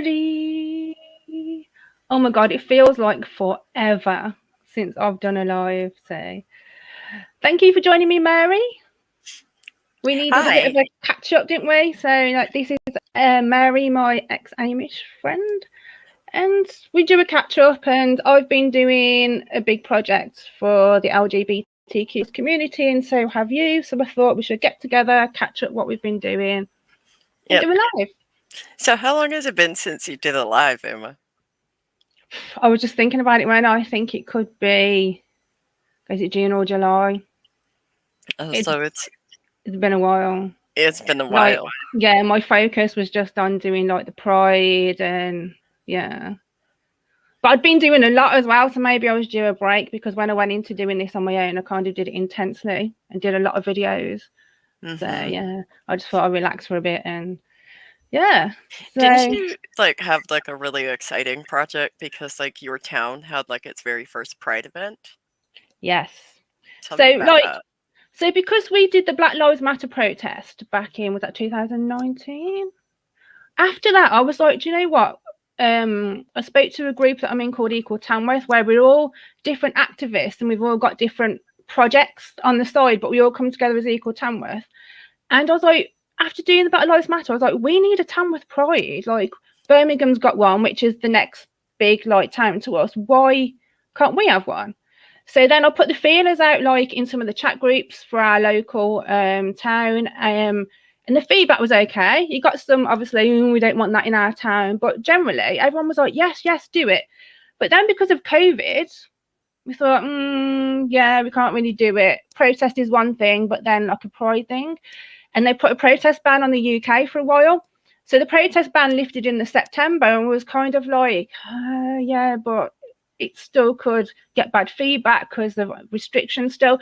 everybody. Oh my god, it feels like forever since I've done a live. So thank you for joining me, Mary. We needed a bit of a catch up, didn't we? So like, this is Mary, my ex Amish friend, and we do a catch up. And I've been doing a big project for the LGBTQ community, and so have you. So I thought we should get together, catch up what we've been doing, and do a live. So how long has it been since you did a live, Emma? I was just thinking about it when I think it could be, is it June or July? So it's been a while. It's been a while. Yeah, my focus was just on doing like the Pride and yeah. But I'd been doing a lot as well, so maybe I was due a break because when I went into doing this on my own, I kind of did it intensely and did a lot of videos. Mm-hmm. So yeah, I just thought I'd relax for a bit and yeah. So, didn't you like have like a really exciting project because like your town had like its very first Pride event? Yes. So like that. So because we did the Black Lives Matter protest back in, was that 2019? After that, I was like, do you know what? I spoke to a group that I'm in called Equal Tamworth, where we're all different activists and we've all got different projects on the side, but we all come together as Equal Tamworth. And I was like, after doing the Black Lives Matter, I was like, we need a Tamworth Pride. Like Birmingham's got one, which is the next big like town to us. Why can't we have one? So then I put the feelers out like in some of the chat groups for our local town. And the feedback was okay. You got some, obviously, we don't want that in our town. But generally, everyone was like, yes, do it. But then because of COVID, we thought, yeah, we can't really do it. Protest is one thing, but then like a Pride thing. And they put a protest ban on the UK for a while. So the protest ban lifted in the September and was kind of like, yeah, but it still could get bad feedback because of restrictions still.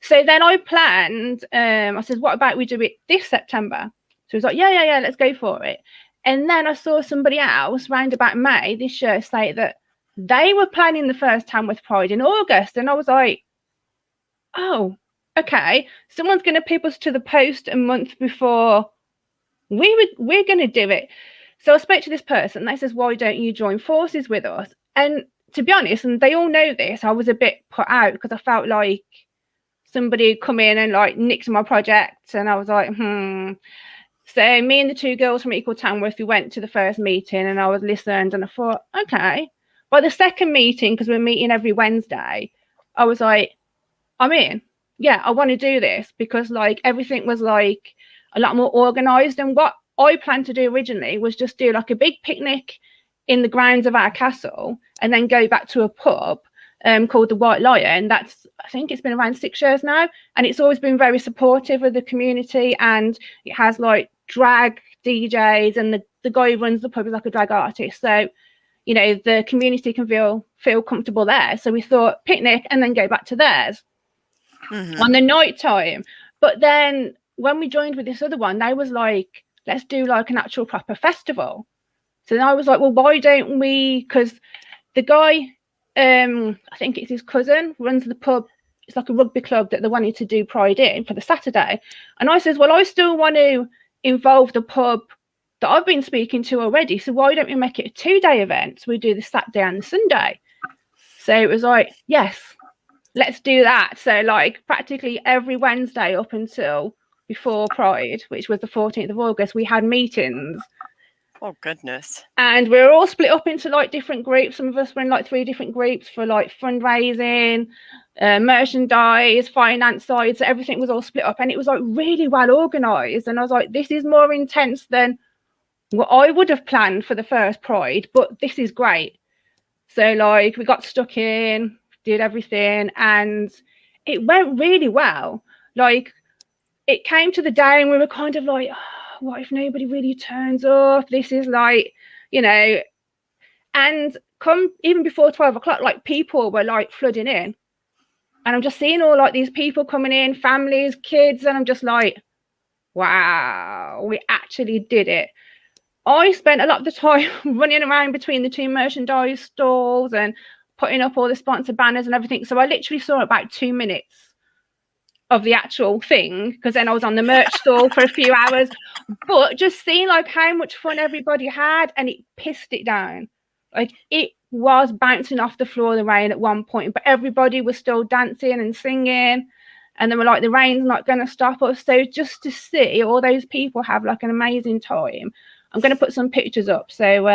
So then I planned, I said, what about we do it this September? So he was like, yeah, let's go for it. And then I saw somebody else round about May this year say that they were planning the first Tamworth Pride in August. And I was like, oh, okay. Someone's going to pip us to the post a month before we're going to do it. So I spoke to this person. They says, why don't you join forces with us? And to be honest, and they all know this, I was a bit put out because I felt like somebody had come in and like nicked my project, and I was like, So me and the two girls from Equal Tamworth, we went to the first meeting and I was listened and I thought, okay. By the second meeting, because we're meeting every Wednesday, I was like, I'm in. Yeah, I want to do this because like everything was like a lot more organized. And what I planned to do originally was just do like a big picnic in the grounds of our castle and then go back to a pub called the White Lion. That's, I think it's been around 6 years now, and it's always been very supportive of the community, and it has like drag DJs, and the guy who runs the pub is like a drag artist, so you know the community can feel comfortable there. So we thought picnic and then go back to theirs on the night time. But then when we joined with this other one, they was like, let's do like an actual proper festival. So then I was like, well, why don't we, because the guy, I think it's his cousin, runs the pub. It's like a rugby club that they wanted to do Pride in for the Saturday. And I says, well, I still want to involve the pub that I've been speaking to already. So why don't we make it a 2-day event? So we do the Saturday and the Sunday. So it was like, yes, let's do that. So like practically every Wednesday up until before Pride, which was the 14th of August, we had meetings. Oh, goodness. And we're all split up into like different groups. Some of us were in like 3 different groups for like fundraising, merchandise, finance side. So everything was all split up and it was like really well organized. And I was like, this is more intense than what I would have planned for the first Pride, but this is great. So like we got stuck in, did everything, and it went really well. Like it came to the day and we were kind of like, what if nobody really turns up? This is like, you know, and come even before 12 o'clock, like people were like flooding in. And I'm just seeing all like these people coming in, families, kids, and I'm just like, wow, we actually did it. I spent a lot of the time running around between the 2 merchandise stalls and putting up all the sponsor banners and everything. So I literally saw about 2 minutes of the actual thing, because then I was on the merch stall for a few hours. But just seeing like how much fun everybody had, and it pissed it down. Like it was bouncing off the floor, the rain at one point, but everybody was still dancing and singing. And they were like, the rain's not going to stop us. So just to see all those people have like an amazing time. I'm going to put some pictures up. So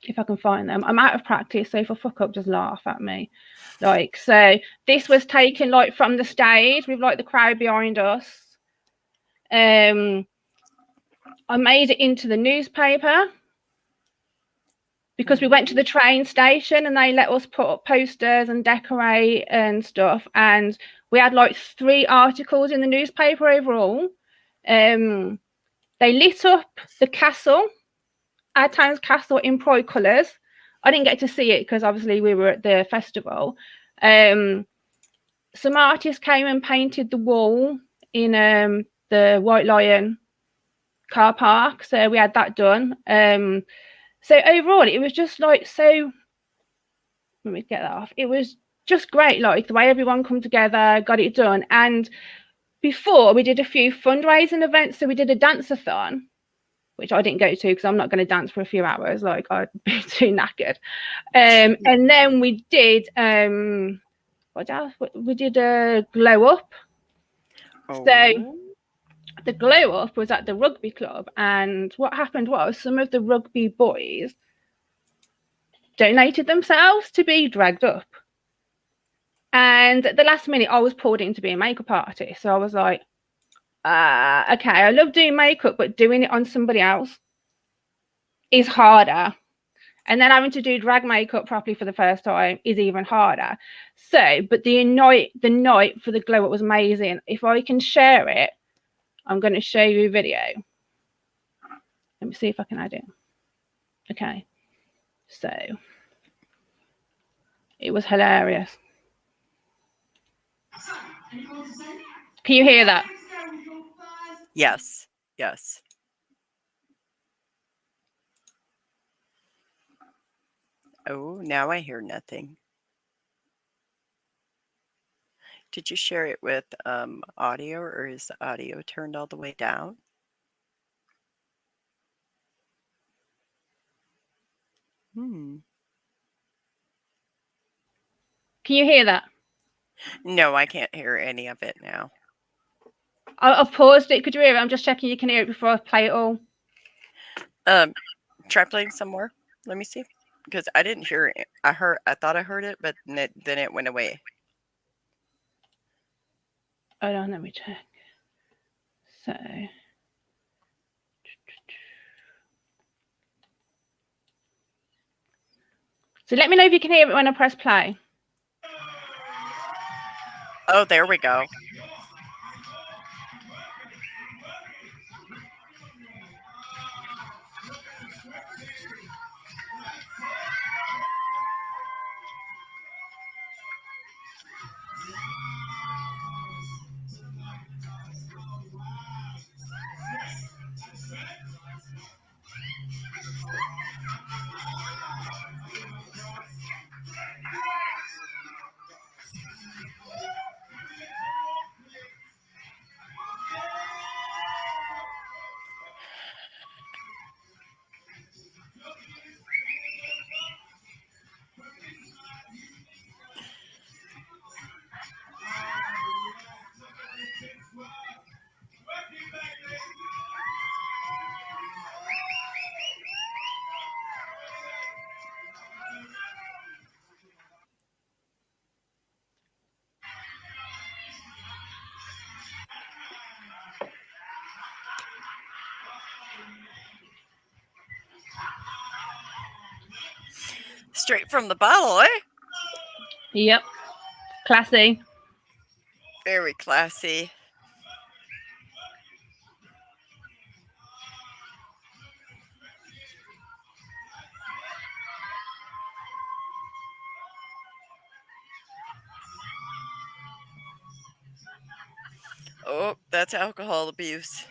if I can find them. I'm out of practice, so if I fuck up, just laugh at me. Like, so this was taken like from the stage with like the crowd behind us. I made it into the newspaper because we went to the train station and they let us put up posters and decorate and stuff. And we had like 3 articles in the newspaper overall. They lit up the castle, our town's castle, in pride colours. I didn't get to see it because obviously we were at the festival. Some artists came and painted the wall in the White Lion car park, so we had that done. So overall, it was just like, so let me get that off. It was just great, like the way everyone come together, got it done. And before, we did a few fundraising events. So we did a dance-a-thon, which I didn't go to because I'm not going to dance for a few hours, like I'd be too knackered. And then we did what else? We did a glow up. Oh. So the glow up was at the rugby club, and what happened was some of the rugby boys donated themselves to be dragged up. And at the last minute, I was pulled in to be a makeup artist. So I was like, okay, I love doing makeup, but doing it on somebody else is harder. And then having to do drag makeup properly for the first time is even harder. So, but the night for the glow up was amazing. If I can share it, I'm going to show you a video. Let me see if I can add it. Okay. So, it was hilarious. Can you hear that? Yes. Yes. Oh, now I hear nothing. Did you share it with audio, or is the audio turned all the way down? Can you hear that? No, I can't hear any of it now. I've paused it. Could you hear it? I'm just checking you can hear it before I play it all. Try playing some more. Let me see, because I didn't hear it. I thought I heard it, but then it went away. Hold on, let me check. So let me know if you can hear it when I press play. Oh, there we go. Straight from the bottle, eh? Yep. Classy. Very classy. Oh, that's alcohol abuse.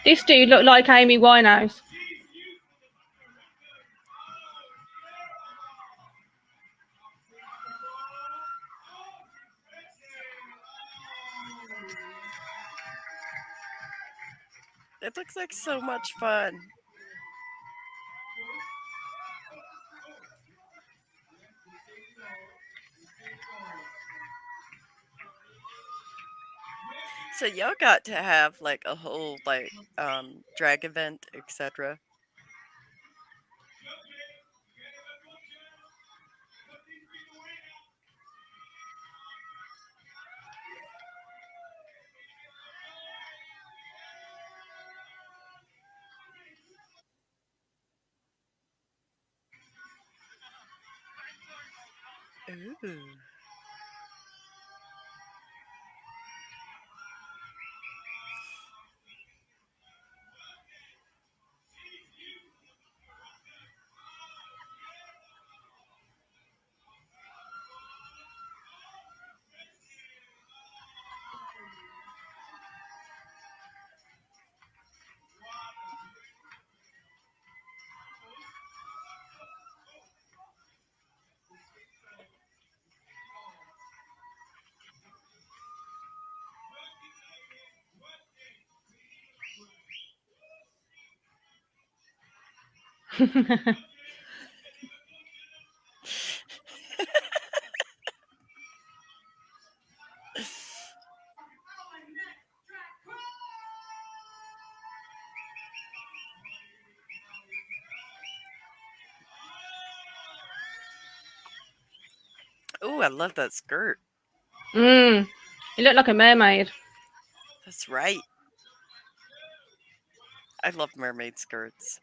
This dude looked like Amy Winehouse. It looks like so much fun. So y'all got to have like a whole like drag event, etc. Ooh. Ooh, I love that skirt. You look like a mermaid. That's right. I love mermaid skirts.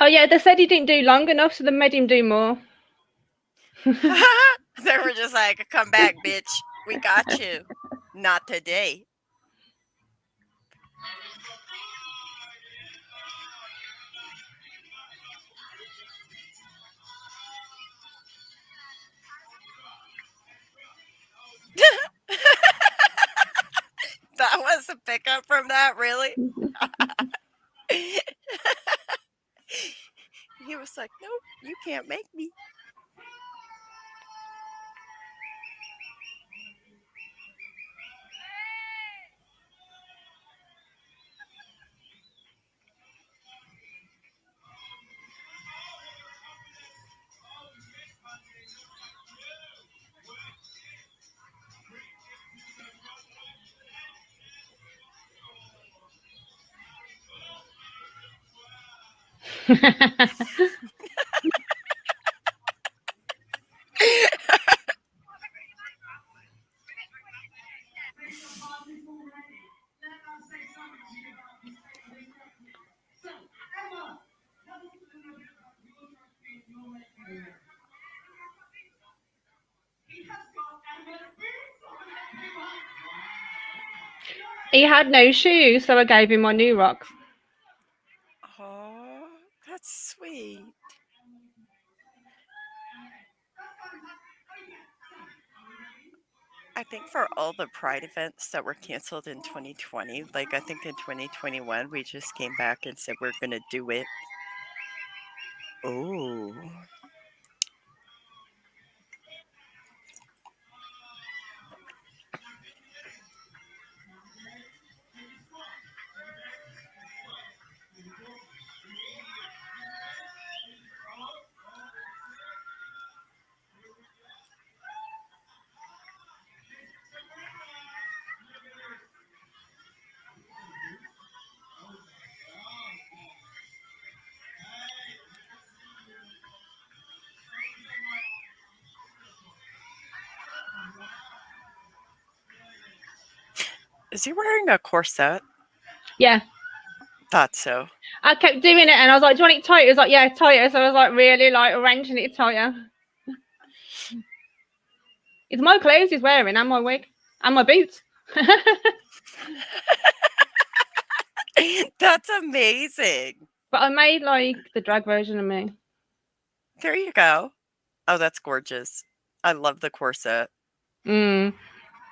Oh yeah, they said he didn't do long enough, so they made him do more. They were just like, come back, bitch. We got you. Not today. That was a pickup from that, really? He was like, nope, you can't make me. He had no shoes, so I gave him my new rocks. Oh, that's sweet. I think for all the Pride events that were canceled in 2020, like I think in 2021, we just came back and said we're going to do it. Oh. Is he wearing a corset? Yeah. Thought so. I kept doing it, and I was like, "Do you want it tighter?" He was like, "Yeah, tighter." So I was like, really like arranging it tighter. It's my clothes he's wearing, and my wig, and my boots. That's amazing. But I made like the drag version of me. There you go. Oh, that's gorgeous. I love the corset Mm.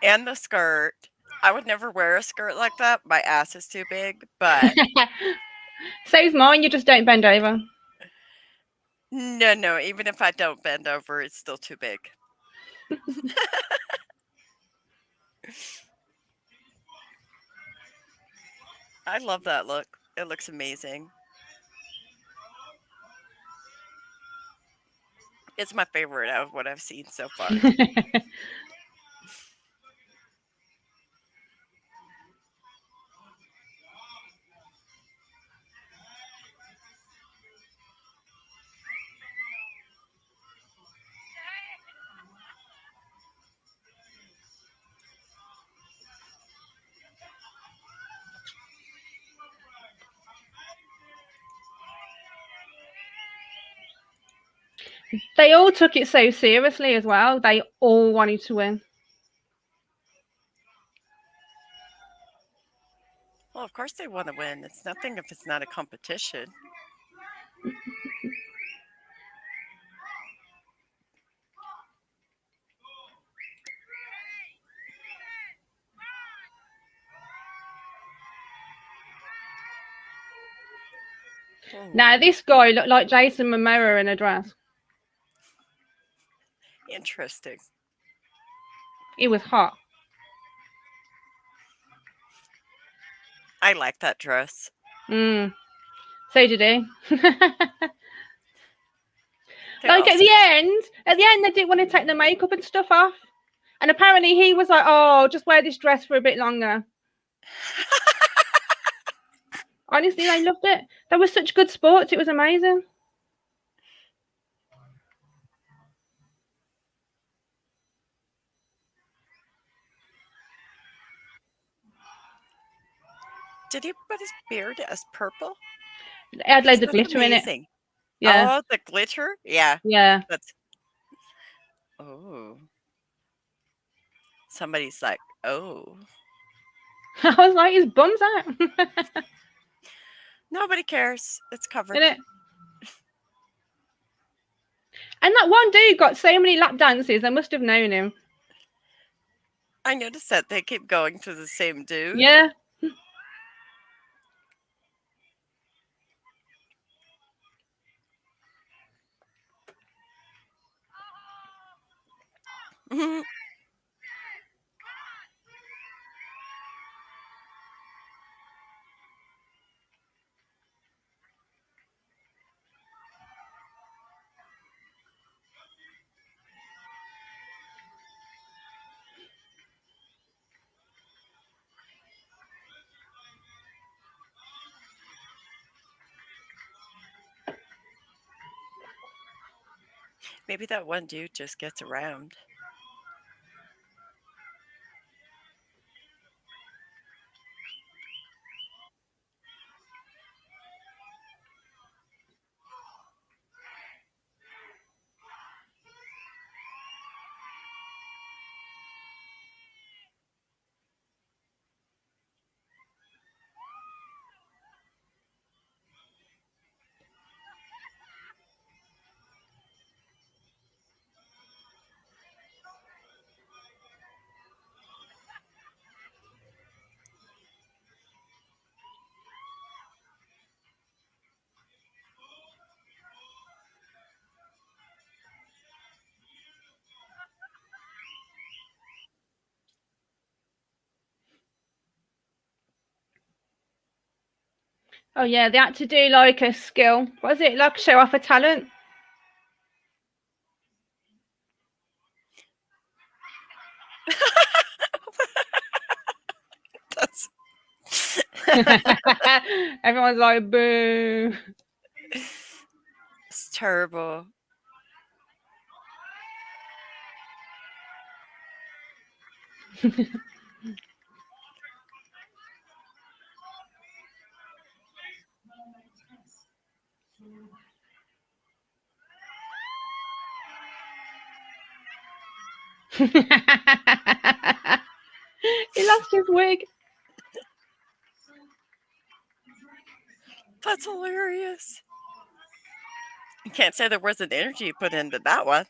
and the skirt. I would never wear a skirt like that. My ass is too big, but So's mine. You just don't bend over. no, even if I don't bend over, it's still too big. I love that look. It looks amazing. It's my favorite out of what I've seen so far. They all took it so seriously as well. They all wanted to win. Well, of course they want to win. It's nothing if it's not a competition. Now, this guy looked like Jason Momoa in a dress. Interesting. He was hot. I like that dress. So did he. They're Like also at the end, they didn't want to take the makeup and stuff off. And apparently he was like, "Oh, just wear this dress for a bit longer." Honestly, they loved it. They were such good sports. It was amazing. Did he put his beard as purple? It had loads of That's glitter in it. amazing. Yeah. Oh, the glitter? Yeah. Yeah. That's oh. Somebody's like, oh. I was like, his bum's out. Nobody cares. It's covered. Isn't it? And that one dude got so many lap dances. I must have known him. I noticed that they keep going to the same dude. Yeah. Mhm. Maybe that one dude just gets around. Oh yeah, they had to do like a skill. What was it? Like show off a talent. That's Everyone's like, boo. it's terrible. He lost his wig. That's hilarious. You can't say there wasn't energy put into that one.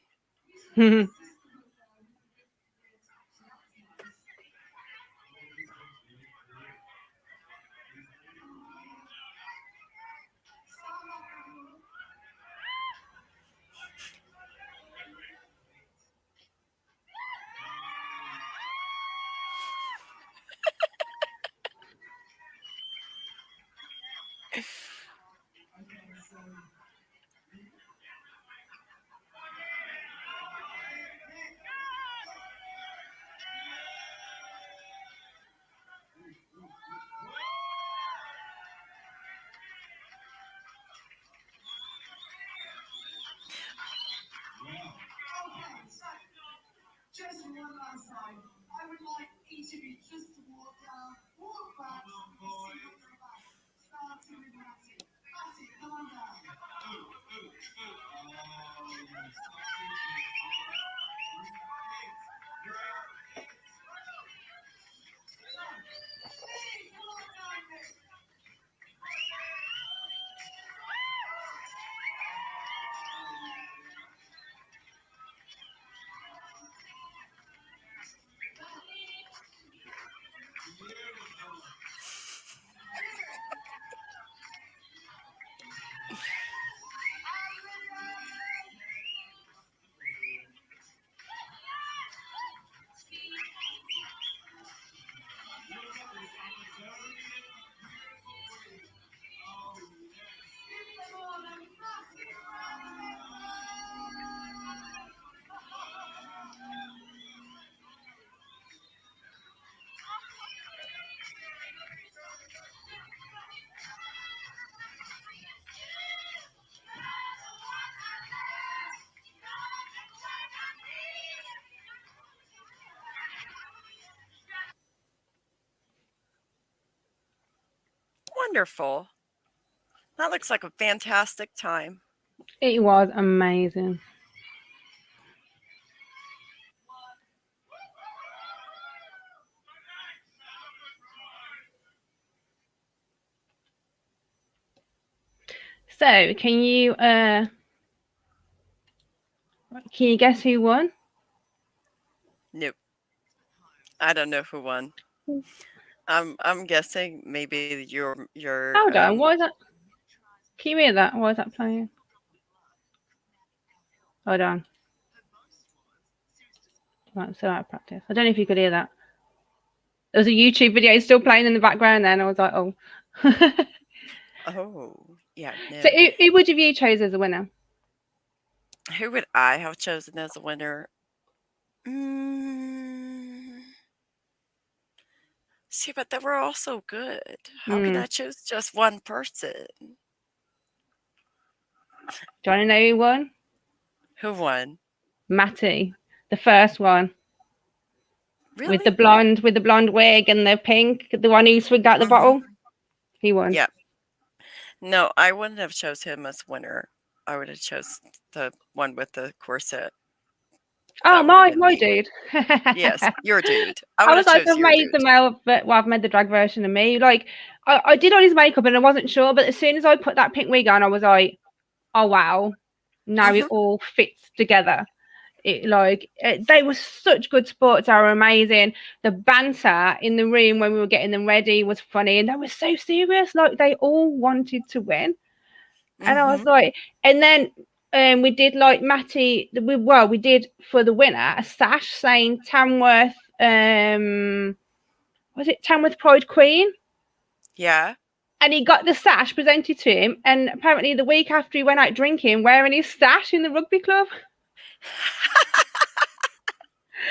Wonderful. That looks like a fantastic time. It was amazing. So, can you guess who won? Nope. I don't know who won. I'm guessing maybe your Hold on, why is that? Can you hear that? Why is that playing? Hold on. Right, so out of practice. I don't know if you could hear that. There was a YouTube video still playing in the background then. I was like, oh. Oh, yeah, no. So who would you chose as a winner? Who would I have chosen as a winner? See, but they were all so good. How can I choose just one person? Do you want to know who won? Who won? Matty, the first one. Really? With the blonde wig and the pink, the one who swigged out the bottle. He won. Yeah. No, I wouldn't have chose him as winner. I would have chose the one with the corset. Oh, my dude. Yes, your dude. I was like, I've made the male, but I've made the drag version of me. Like, I did all his makeup and I wasn't sure, but as soon as I put that pink wig on, I was like, oh wow, now it all fits together. They were such good sports. They were amazing. The banter in the room when we were getting them ready was funny, and they were so serious. Like, they all wanted to win, and I was like, and then we did like Matty. We did for the winner a sash saying Tamworth. Was it Tamworth Pride Queen? Yeah. And he got the sash presented to him, and apparently the week after he went out drinking, wearing his sash in the rugby club.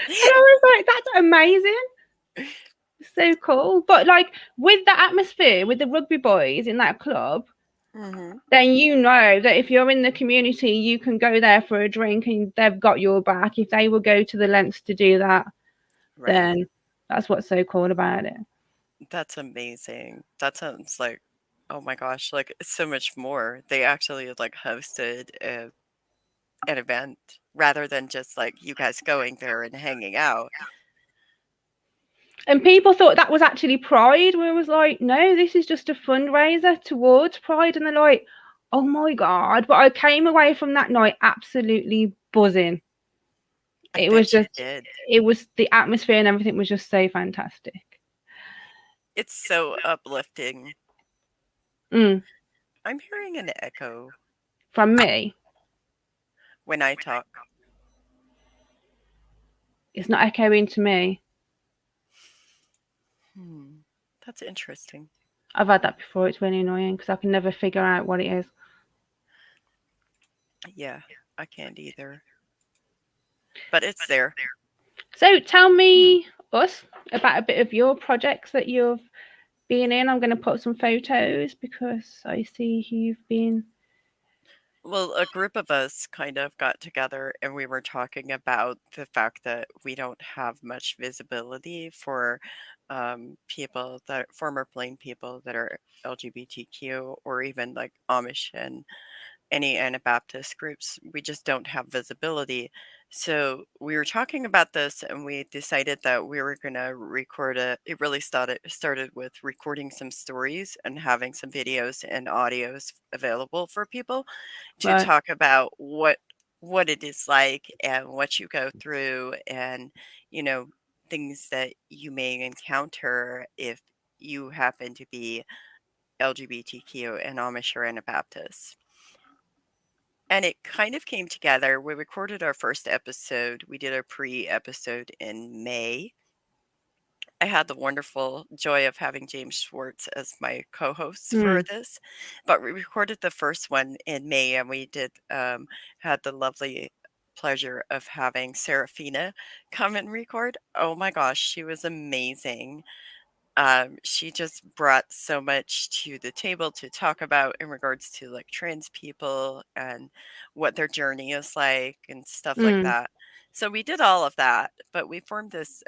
And I was like, that's amazing. So cool. But like, with the atmosphere, with the rugby boys in that club, then you know that if you're in the community, you can go there for a drink and they've got your back. If they will go to the lengths to do that, then that's what's so cool about it. That's amazing. That sounds like, oh my gosh, like so much more. They actually like hosted an event rather than just like you guys going there and hanging out. And people thought that was actually Pride. We was like, no, this is just a fundraiser towards Pride. And they're like, oh my God. But I came away from that night absolutely buzzing. I It was bet you just, did. it was the atmosphere and everything was just so fantastic. It's so uplifting. Mm. I'm hearing an echo From me, when I talk. it's not echoing to me. That's interesting. I've had that before. It's really annoying because I can never figure out what it is. Yeah, I can't either. But it's there. So tell me us about a bit of your projects that you've been in. I'm going to put some photos because I see you've been. Well, a group of us kind of got together and we were talking about the fact that we don't have much visibility for people that former blind people that are LGBTQ or even like Amish and any Anabaptist groups. We just don't have visibility. So we were talking about this and we decided that we were going to record it really started with recording some stories and having some videos and audios available for people to Right. talk about what it is like and what you go through and you know things that you may encounter if you happen to be LGBTQ and Amish or Anabaptist. And it kind of came together. We recorded our first episode. We did a pre-episode in May. I had the wonderful joy of having James Schwartz as my co-host for this, but we recorded the first one in May, and we did had the lovely pleasure of having Serafina come and record. Oh my gosh, she was amazing. She just brought so much to the table to talk about in regards to like trans people and what their journey is like and stuff like that. So we did all of that, but we formed this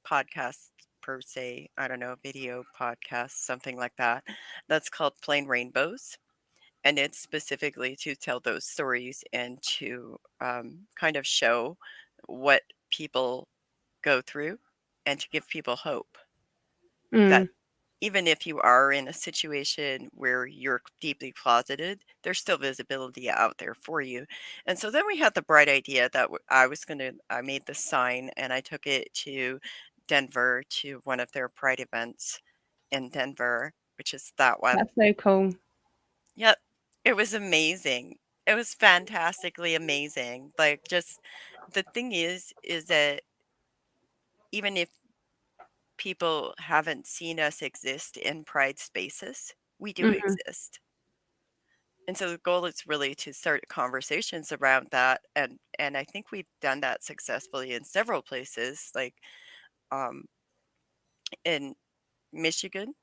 podcast per se, I don't know, video podcast, something like that. That's called Plain Rainbows. And it's specifically to tell those stories and to kind of show what people go through and to give people hope that even if you are in a situation where you're deeply closeted, there's still visibility out there for you. And so then we had the bright idea that I made the sign and I took it to Denver to one of their pride events in Denver, which is that one. That's so cool. Yep. It was amazing. It was fantastically amazing. Like, just the thing is that even if people haven't seen us exist in pride spaces, we do exist. And so the goal is really to start conversations around that, and I think we've done that successfully in several places, like um, in Michigan,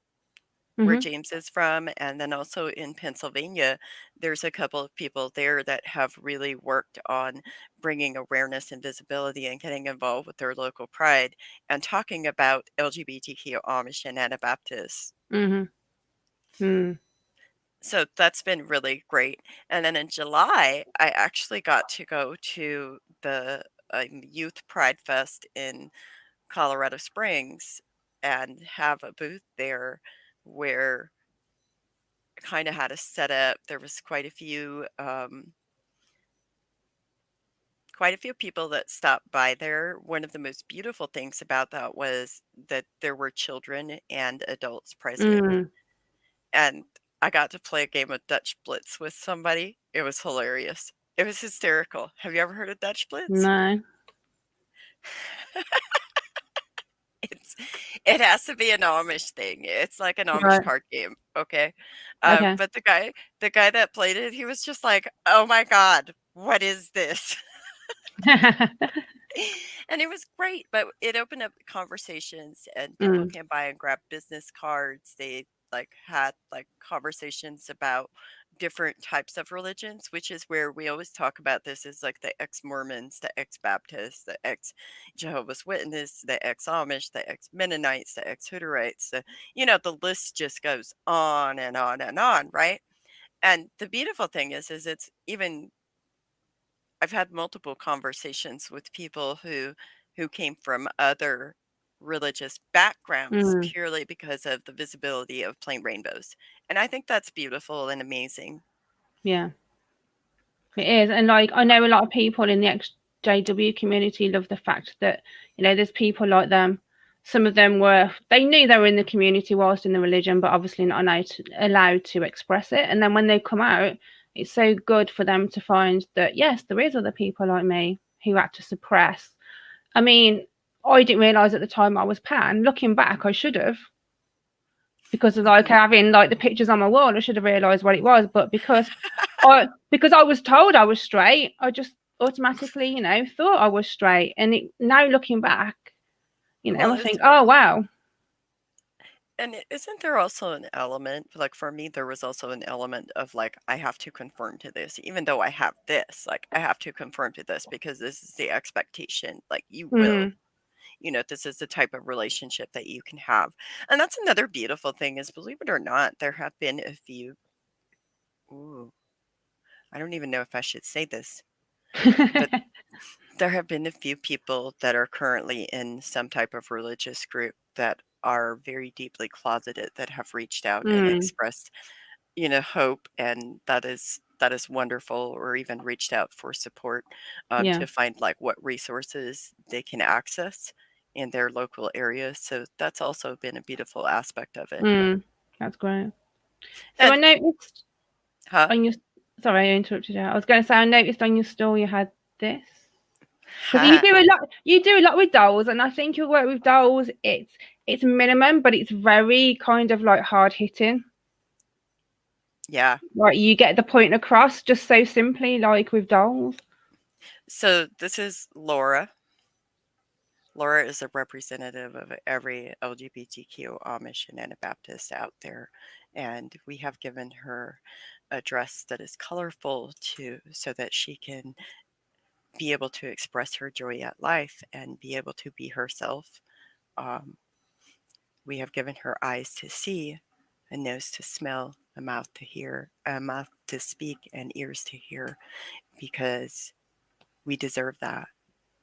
where James is from, and then also in Pennsylvania. There's a couple of people there that have really worked on bringing awareness and visibility and getting involved with their local pride and talking about LGBTQ Amish and Anabaptists. So that's been really great. And then in July, I actually got to go to the Youth Pride Fest in Colorado Springs and have a booth there where I kind of had a setup. There was quite a few people that stopped by there. One of the most beautiful things about that was that there were children and adults present. And I got to play a game of Dutch Blitz with somebody. It was hilarious. It was hysterical. Have you ever heard of Dutch Blitz? No. It has to be an Amish thing. It's like an Amish Right. card game, okay? Okay. But the guy that played it, he was just like, "Oh my god, what is this?" And it was great, but it opened up conversations and people came by and grabbed business cards. They like had like conversations about different types of religions, which is where we always talk about this is like the ex-Mormons, the ex-Baptists, the ex-Jehovah's Witness, the ex-Amish, the ex-Mennonites, the ex-Hutterites, the list just goes on and on and on, right? And the beautiful thing is it's even I've had multiple conversations with people who came from other religious backgrounds Mm, purely because of the visibility of plain rainbows. And I think that's beautiful and amazing. yeah, it is. And like, I know a lot of people in the XJW community love the fact that, there's people like them. Some of them they knew they were in the community whilst in the religion, but obviously not allowed to express it. And then when they come out, it's so good for them to find that, yes, there is other people like me who had to suppress. I mean, I didn't realise at the time I was pan. Looking back, I should have, because of like having like the pictures on my wall. I should have realised what it was, but because I was told I was straight, I just automatically, thought I was straight. And now looking back, Well, I think, oh wow. and isn't there also an element, like for me, there was also an element of like, I have to conform to this, even though I have this, like, I have to conform to this because this is the expectation. Like, you will, Mm, this is the type of relationship that you can have. And that's another beautiful thing is, believe it or not, there have been a few, ooh, I don't even know if I should say this, but there have been a few people that are currently in some type of religious group that are very deeply closeted that have reached out and mm, expressed, hope, and that is wonderful, or even reached out for support, yeah. to find like what resources they can access in their local areas. So that's also been a beautiful aspect of it. Mm, that's great. So I And noticed huh? on your, sorry, I interrupted you. I was going to say, I noticed on your store you had this. Because Ha. you do a lot with dolls, and I think your work with dolls, it's minimum, but it's very kind of like hard hitting. Yeah. Like you get the point across just so simply, like with dolls. So this is Laura. Laura is a representative of every LGBTQ Amish and Anabaptist out there, and we have given her a dress that is colorful so that she can be able to express her joy at life and be able to be herself. Um, we have given her eyes to see, a nose to smell, a mouth to hear, a mouth to speak, and ears to hear, because we deserve that.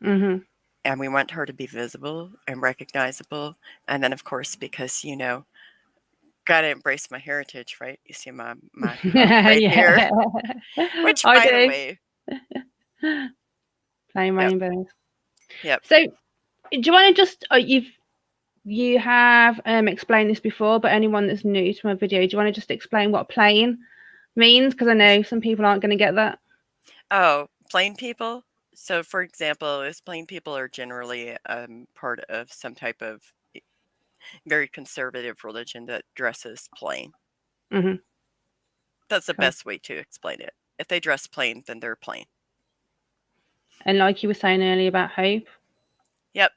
Mm-hmm. And we want her to be visible and recognizable. And then, of course, because, gotta embrace my heritage, right? You see my cup right here, Yeah, which, I by the do. way, Plain yep, rainbows. yep. So, do you want to just you have explained this before, but anyone that's new to my video, do you want to just explain what plain means? Because I know some people aren't going to get that. Oh, plain people. So, for example, as plain people are generally part of some type of very conservative religion that dresses plain. Mm-hmm. That's the Cool. best way to explain it. If they dress plain, then they're plain. And like you were saying earlier about hope. Yep.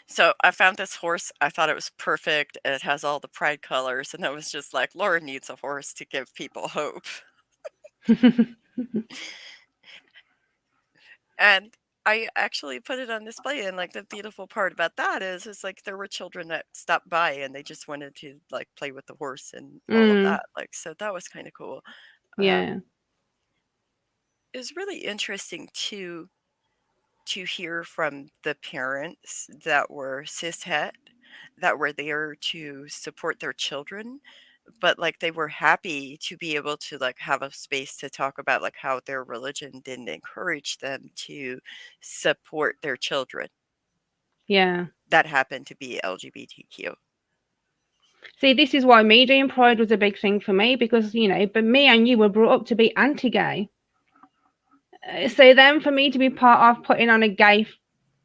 So I found this horse. I thought it was perfect. It has all the pride colors. And I was just like, Laura needs a horse to give people hope. And I actually put it on display. And like the beautiful part about that is like there were children that stopped by and they just wanted to like play with the horse and all of Mm, that. Like, so that was kind of cool. yeah. It was really interesting to hear from the parents that were cishet, that were there to support their children, but like they were happy to be able to like have a space to talk about like how their religion didn't encourage them to support their children Yeah. that happened to be LGBTQ. See, this is why me doing Pride was a big thing for me because, but me and you were brought up to be anti gay. So then for me to be part of putting on a gay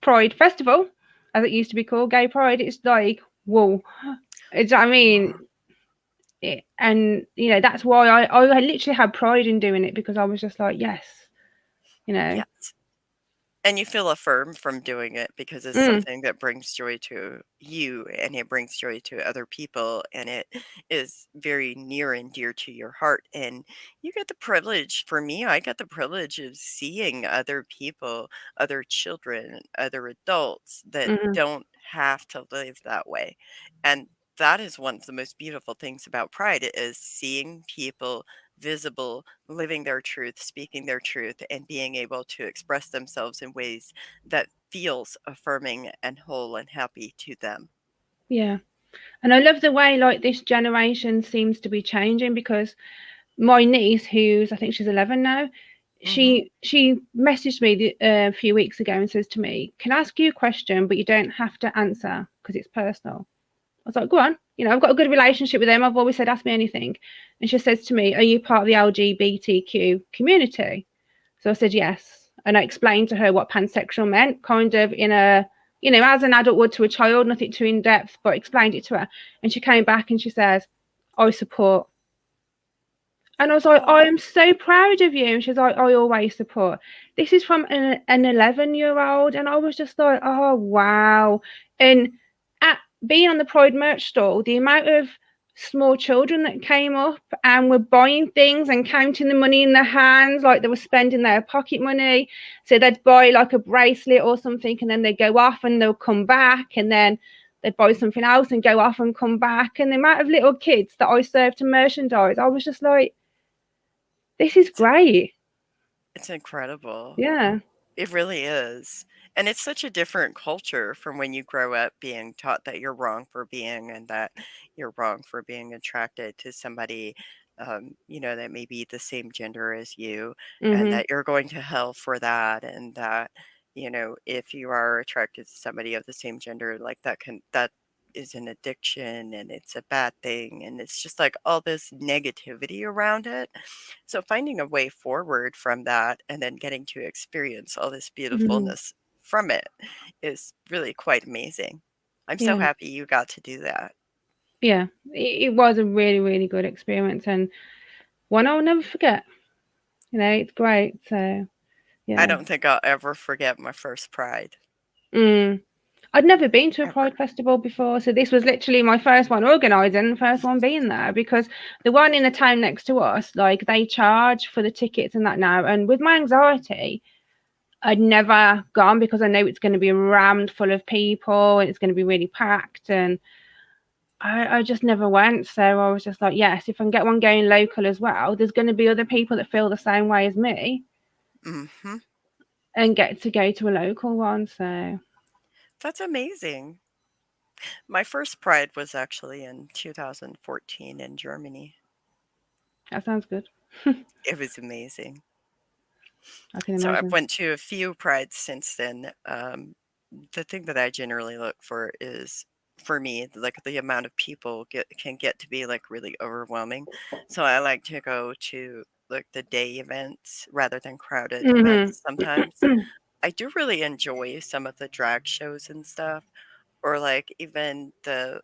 Pride festival, as it used to be called, Gay Pride, it's like, whoa. I mean, and, that's why I literally had pride in doing it because I was just like, yes, you know. Yes. And you feel affirmed from doing it because it's Mm, something that brings joy to you and it brings joy to other people and it is very near and dear to your heart. And you get the privilege, for me, I get the privilege of seeing other people, other children, other adults that mm, don't have to live that way. And that is one of the most beautiful things about Pride is seeing people visible, living their truth, speaking their truth, and being able to express themselves in ways that feels affirming and whole and happy to them. Yeah. And I love the way like this generation seems to be changing, because my niece, who's I think she's 11 now, Mm-hmm. she messaged me a few weeks ago and says to me, "Can I ask you a question, but you don't have to answer because it's personal." I was like, "Go on. You know, I've got a good relationship with them. I've always said, ask me anything." And she says to me, "Are you part of the LGBTQ community?" So I said yes, and I explained to her what pansexual meant, kind of in a, you know, as an adult would to a child, nothing too in depth, but explained it to her. And she came back and she says, "I support." And I was like, "I Oh, am so proud of you." And she's like, "I always support." This is from an 11-year-old. And I was just like, oh, wow. And at being on the Pride merch stall, the amount of small children that came up and were buying things and counting the money in their hands, like they were spending their pocket money. So they'd buy like a bracelet or something, and then they'd go off and they'll come back, and then they'd buy something else and go off and come back. And the amount of little kids that I served to merchandise, I was just like, this is great. it's incredible. Yeah. It really is. And it's such a different culture from when you grow up being taught that you're wrong for being and that you're wrong for being attracted to somebody, that may be the same gender as you, and Mhm. that you're going to hell for that. And that, if you are attracted to somebody of the same gender, like that is an addiction and it's a bad thing. And it's just like all this negativity around it. So finding a way forward from that and then getting to experience all this Mhm. beautifulness from it is really quite amazing. I'm so Yeah. happy you got to do that. Yeah. It was a really, really good experience, and one I'll never forget. You know, it's great. So I yeah. don't think I'll ever forget my first Pride, Mm. I'd never been to a ever. Pride festival before, so this was literally my first one organising, the first one being there, because the one in the town next to us, like they charge for the tickets and that now. And with my anxiety, I'd never gone because I know it's going to be rammed full of people and it's going to be really packed. And I just never went. So I was just like, yes, if I can get one going local as well, there's going to be other people that feel the same way as me Hmm. and get to go to a local one. So That's amazing. My first Pride was actually in 2014 in Germany. that sounds good. It was amazing. I can So I've imagine. went to a few prides since then. The thing that I generally look for is, for me, like the amount of people can get to be like really overwhelming. So I like to go to like the day events rather than crowded Hmm. events sometimes. I do really enjoy some of the drag shows and stuff, or like even the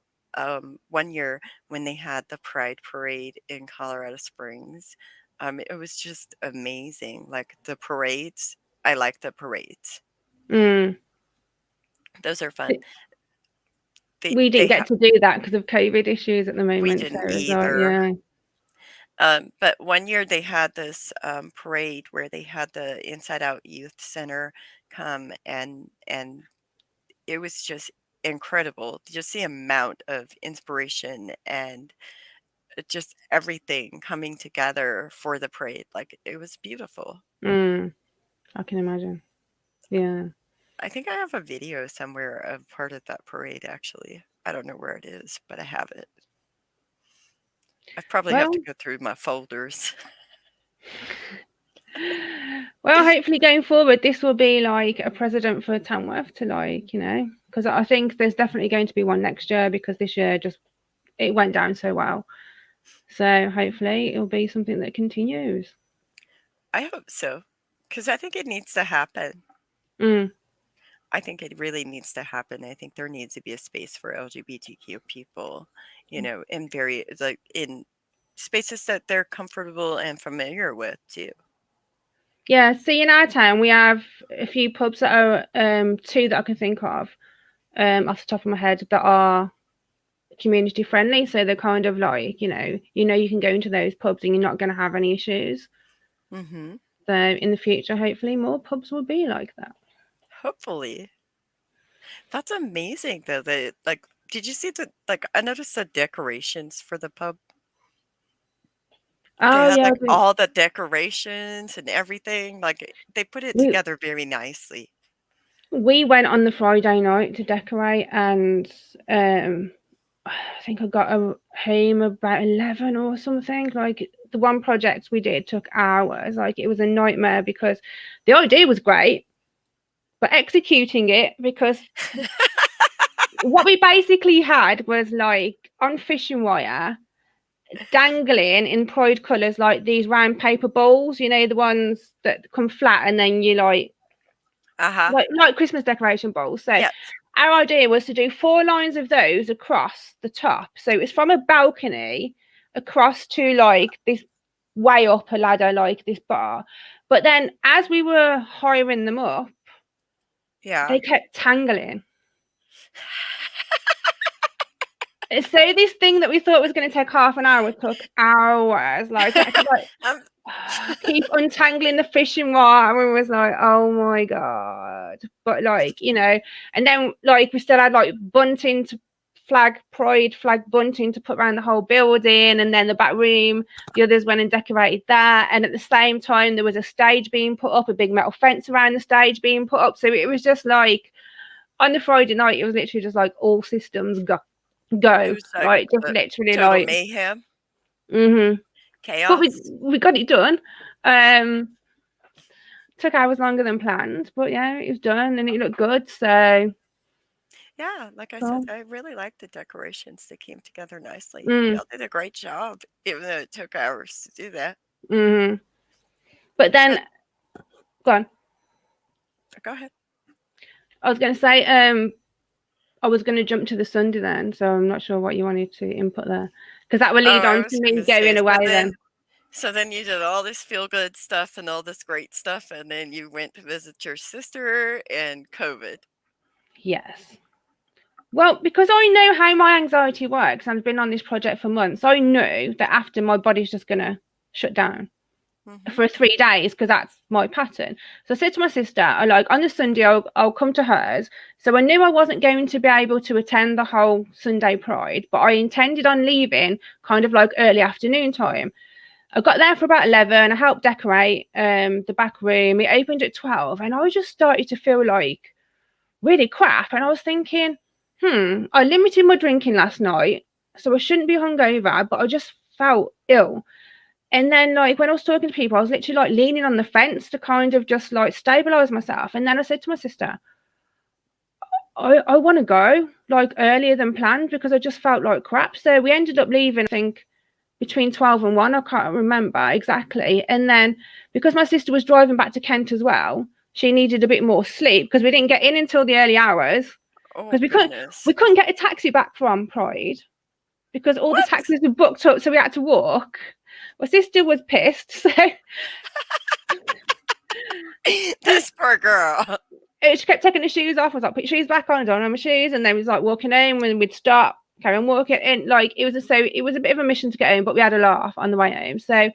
one year when they had the Pride Parade in Colorado Springs. It was just amazing. Like the parades, I like the parades. Mm. Those are fun. We They didn't get have to do that because of COVID issues at the We moment. So didn't it was like, either. yeah. But one year they had this parade where they had the Inside Out Youth Center come, and it was just incredible. Just the amount of inspiration and just everything coming together for the parade. Like it was beautiful. Mm. I can imagine. Yeah. I think I have a video somewhere of part of that parade actually. I don't know where it is, but I have it. I probably have to Well, go through my folders. well, hopefully going forward, this will be like a president for Tamworth to like, you know, because I think there's definitely going to be one next year, because this year just it went down so well. So hopefully it'll be something that continues. I hope so, because I think it needs to happen. Mm. I think it really needs to happen. I think there needs to be a space for LGBTQ people, in very like in spaces that they're comfortable and familiar with too. Yeah, see, in our town we have a few pubs that are two that I can think of off the top of my head that are community friendly. So they're kind of like, you can go into those pubs and you're not going to have any issues. Hmm. So in the future, hopefully more pubs will be like that. Hopefully, that's amazing though. That like, did you see the like? I noticed the decorations for the pub. They Oh had, yeah, like, all the decorations and everything, like, they put it we together very nicely. we went on the Friday night to decorate, and I think I got home about 11 or something. Like, the one project we did took hours. Like, it was a nightmare because the idea was great, but executing it, because what we basically had was like on fishing wire, dangling in pride colours, like these round paper balls, you know, the ones that come flat and then you Uh-huh. like Christmas decoration balls. So Yes. our idea was to do 4 lines of those across the top. So it's from a balcony across to like this way up a ladder, like this bar. But then as we were hiring them up, Yeah. they kept tangling. So this thing that we thought was going to take half an hour took hours. Like, we had to Um, keep untangling the fishing wire, and was like, oh my god. But like, you know, and then like we still had like bunting to flag bunting to put around the whole building, and then the back room, the others went and decorated that, and at the same time there was a stage being put up, a big metal fence around the stage being put up. So it was just like, on the Friday night it was literally just like all systems go, it was like just literally total like mayhem, but chaos. we got it done. Took hours longer than planned, but yeah, it was done and it looked good. So Yeah, like I said, I really like the decorations. They came together nicely. Y'all did a great job, even though it took hours to do that. But then, So, go on. Go ahead. I was going to say, I was going to jump to the Sunday then, so I'm not sure what you wanted to input there, because that will lead on to me going away then. So then you did all this feel-good stuff and all this great stuff, and then you went to visit your sister and COVID. Yes. Well, because I know how my anxiety works, and I've been on this project for months, I know that after my body's just going to shut down for 3 days, because that's my pattern. So I said to my sister, I like, on the Sunday I'll come to hers. So I knew I wasn't going to be able to attend the whole Sunday Pride, but I intended on leaving kind of like early afternoon time. I got there for about 11. I helped decorate the back room. It opened at 12, and I just started to feel like really crap. And I was thinking, I limited my drinking last night, so I shouldn't be hungover, but I just felt ill. And then, like, when I was talking to people, I was literally like leaning on the fence to kind of just like stabilize myself. And then I said to my sister, I want to go like earlier than planned, because I just felt like crap. So we ended up leaving, I think, between 12 and 1. I can't remember exactly. And then, because my sister was driving back to Kent as well, she needed a bit more sleep, because we didn't get in until the early hours. Because we couldn't get a taxi back from Pride, because all the taxis were booked up, so we had to walk. My sister was pissed, so this poor girl. She kept taking her shoes off. I was like, put your shoes back on. I don't have my shoes. And then we was like walking home, when we'd stop, carry on walking. And like, it was a bit of a mission to get home, but we had a laugh on the way home. So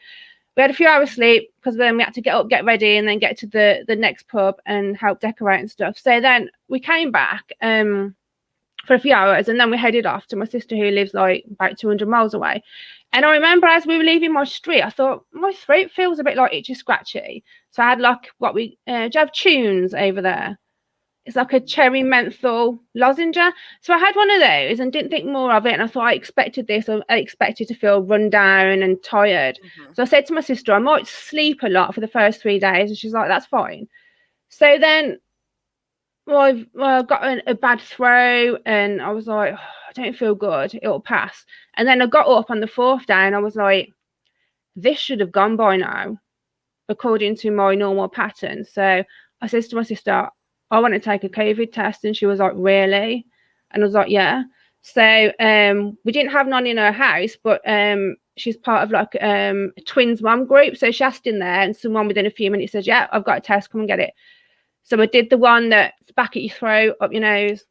we had a few hours sleep, because then we had to get up, get ready, and then get to the next pub and help decorate and stuff. So then we came back for a few hours, and then we headed off to my sister, who lives like about 200 miles away. And I remember as we were leaving my street, I thought, my throat feels a bit like itchy scratchy. So I had like do you have Tunes over there? It's like a cherry menthol lozenge. So I had one of those and didn't think more of it. And I thought, I expected this. I expected to feel run down and tired. So I said to my sister, I might sleep a lot for the first 3 days. And she's like, that's fine. So then I've got a bad throat, and I was like, I don't feel good. It'll pass. And then I got up on the 4th day, and I was like, this should have gone by now, according to my normal pattern. So I said to my sister, I want to take a COVID test. And she was like, really? And I was like, yeah. So we didn't have none in her house, but she's part of like a twins mom group. So she asked in there, and someone within a few minutes says, yeah, I've got a test, come and get it. So I did the one that's back at your throat, up your nose.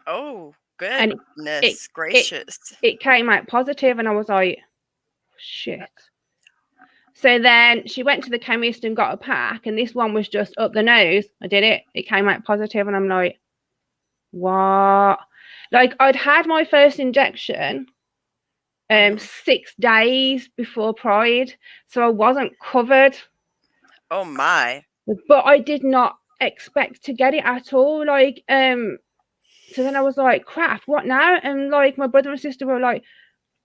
Oh, goodness gracious. It came out positive, and I was like, shit. So then she went to the chemist and got a pack, and this one was just up the nose. I did it. It came out positive, and I'm like, what? Like, I'd had my first injection Mhm. 6 days before Pride, so I wasn't covered. Oh my. But I did not expect to get it at all. Like, so then I was like, crap, what now? And like my brother and sister were like,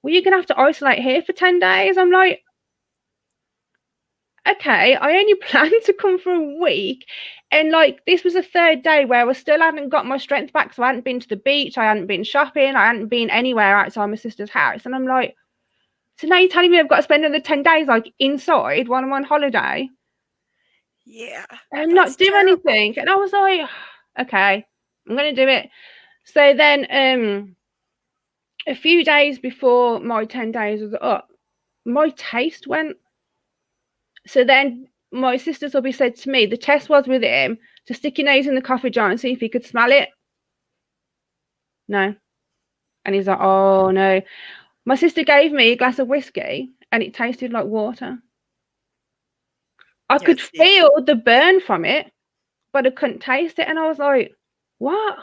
well, you're gonna have to isolate here for 10 days. I'm like, okay, I only planned to come for a week. And like this was the third day where I still hadn't got my strength back. So I hadn't been to the beach, I hadn't been shopping, I hadn't been anywhere outside my sister's house. And I'm like, so now you're telling me I've got to spend another 10 days like inside while I'm on holiday? Yeah, And that's not do terrible. anything. And I was like, okay, I'm gonna do it. So then a few days before my 10 days was up, my taste went. So then my sister's hubby said to me, the test was with him to stick your nose in the coffee jar and see if he could smell it. No. And he's like, oh no. My sister gave me a glass of whiskey and it tasted like water. I Yeah, could see. feel the burn from it, but I couldn't taste it. And I was like, what?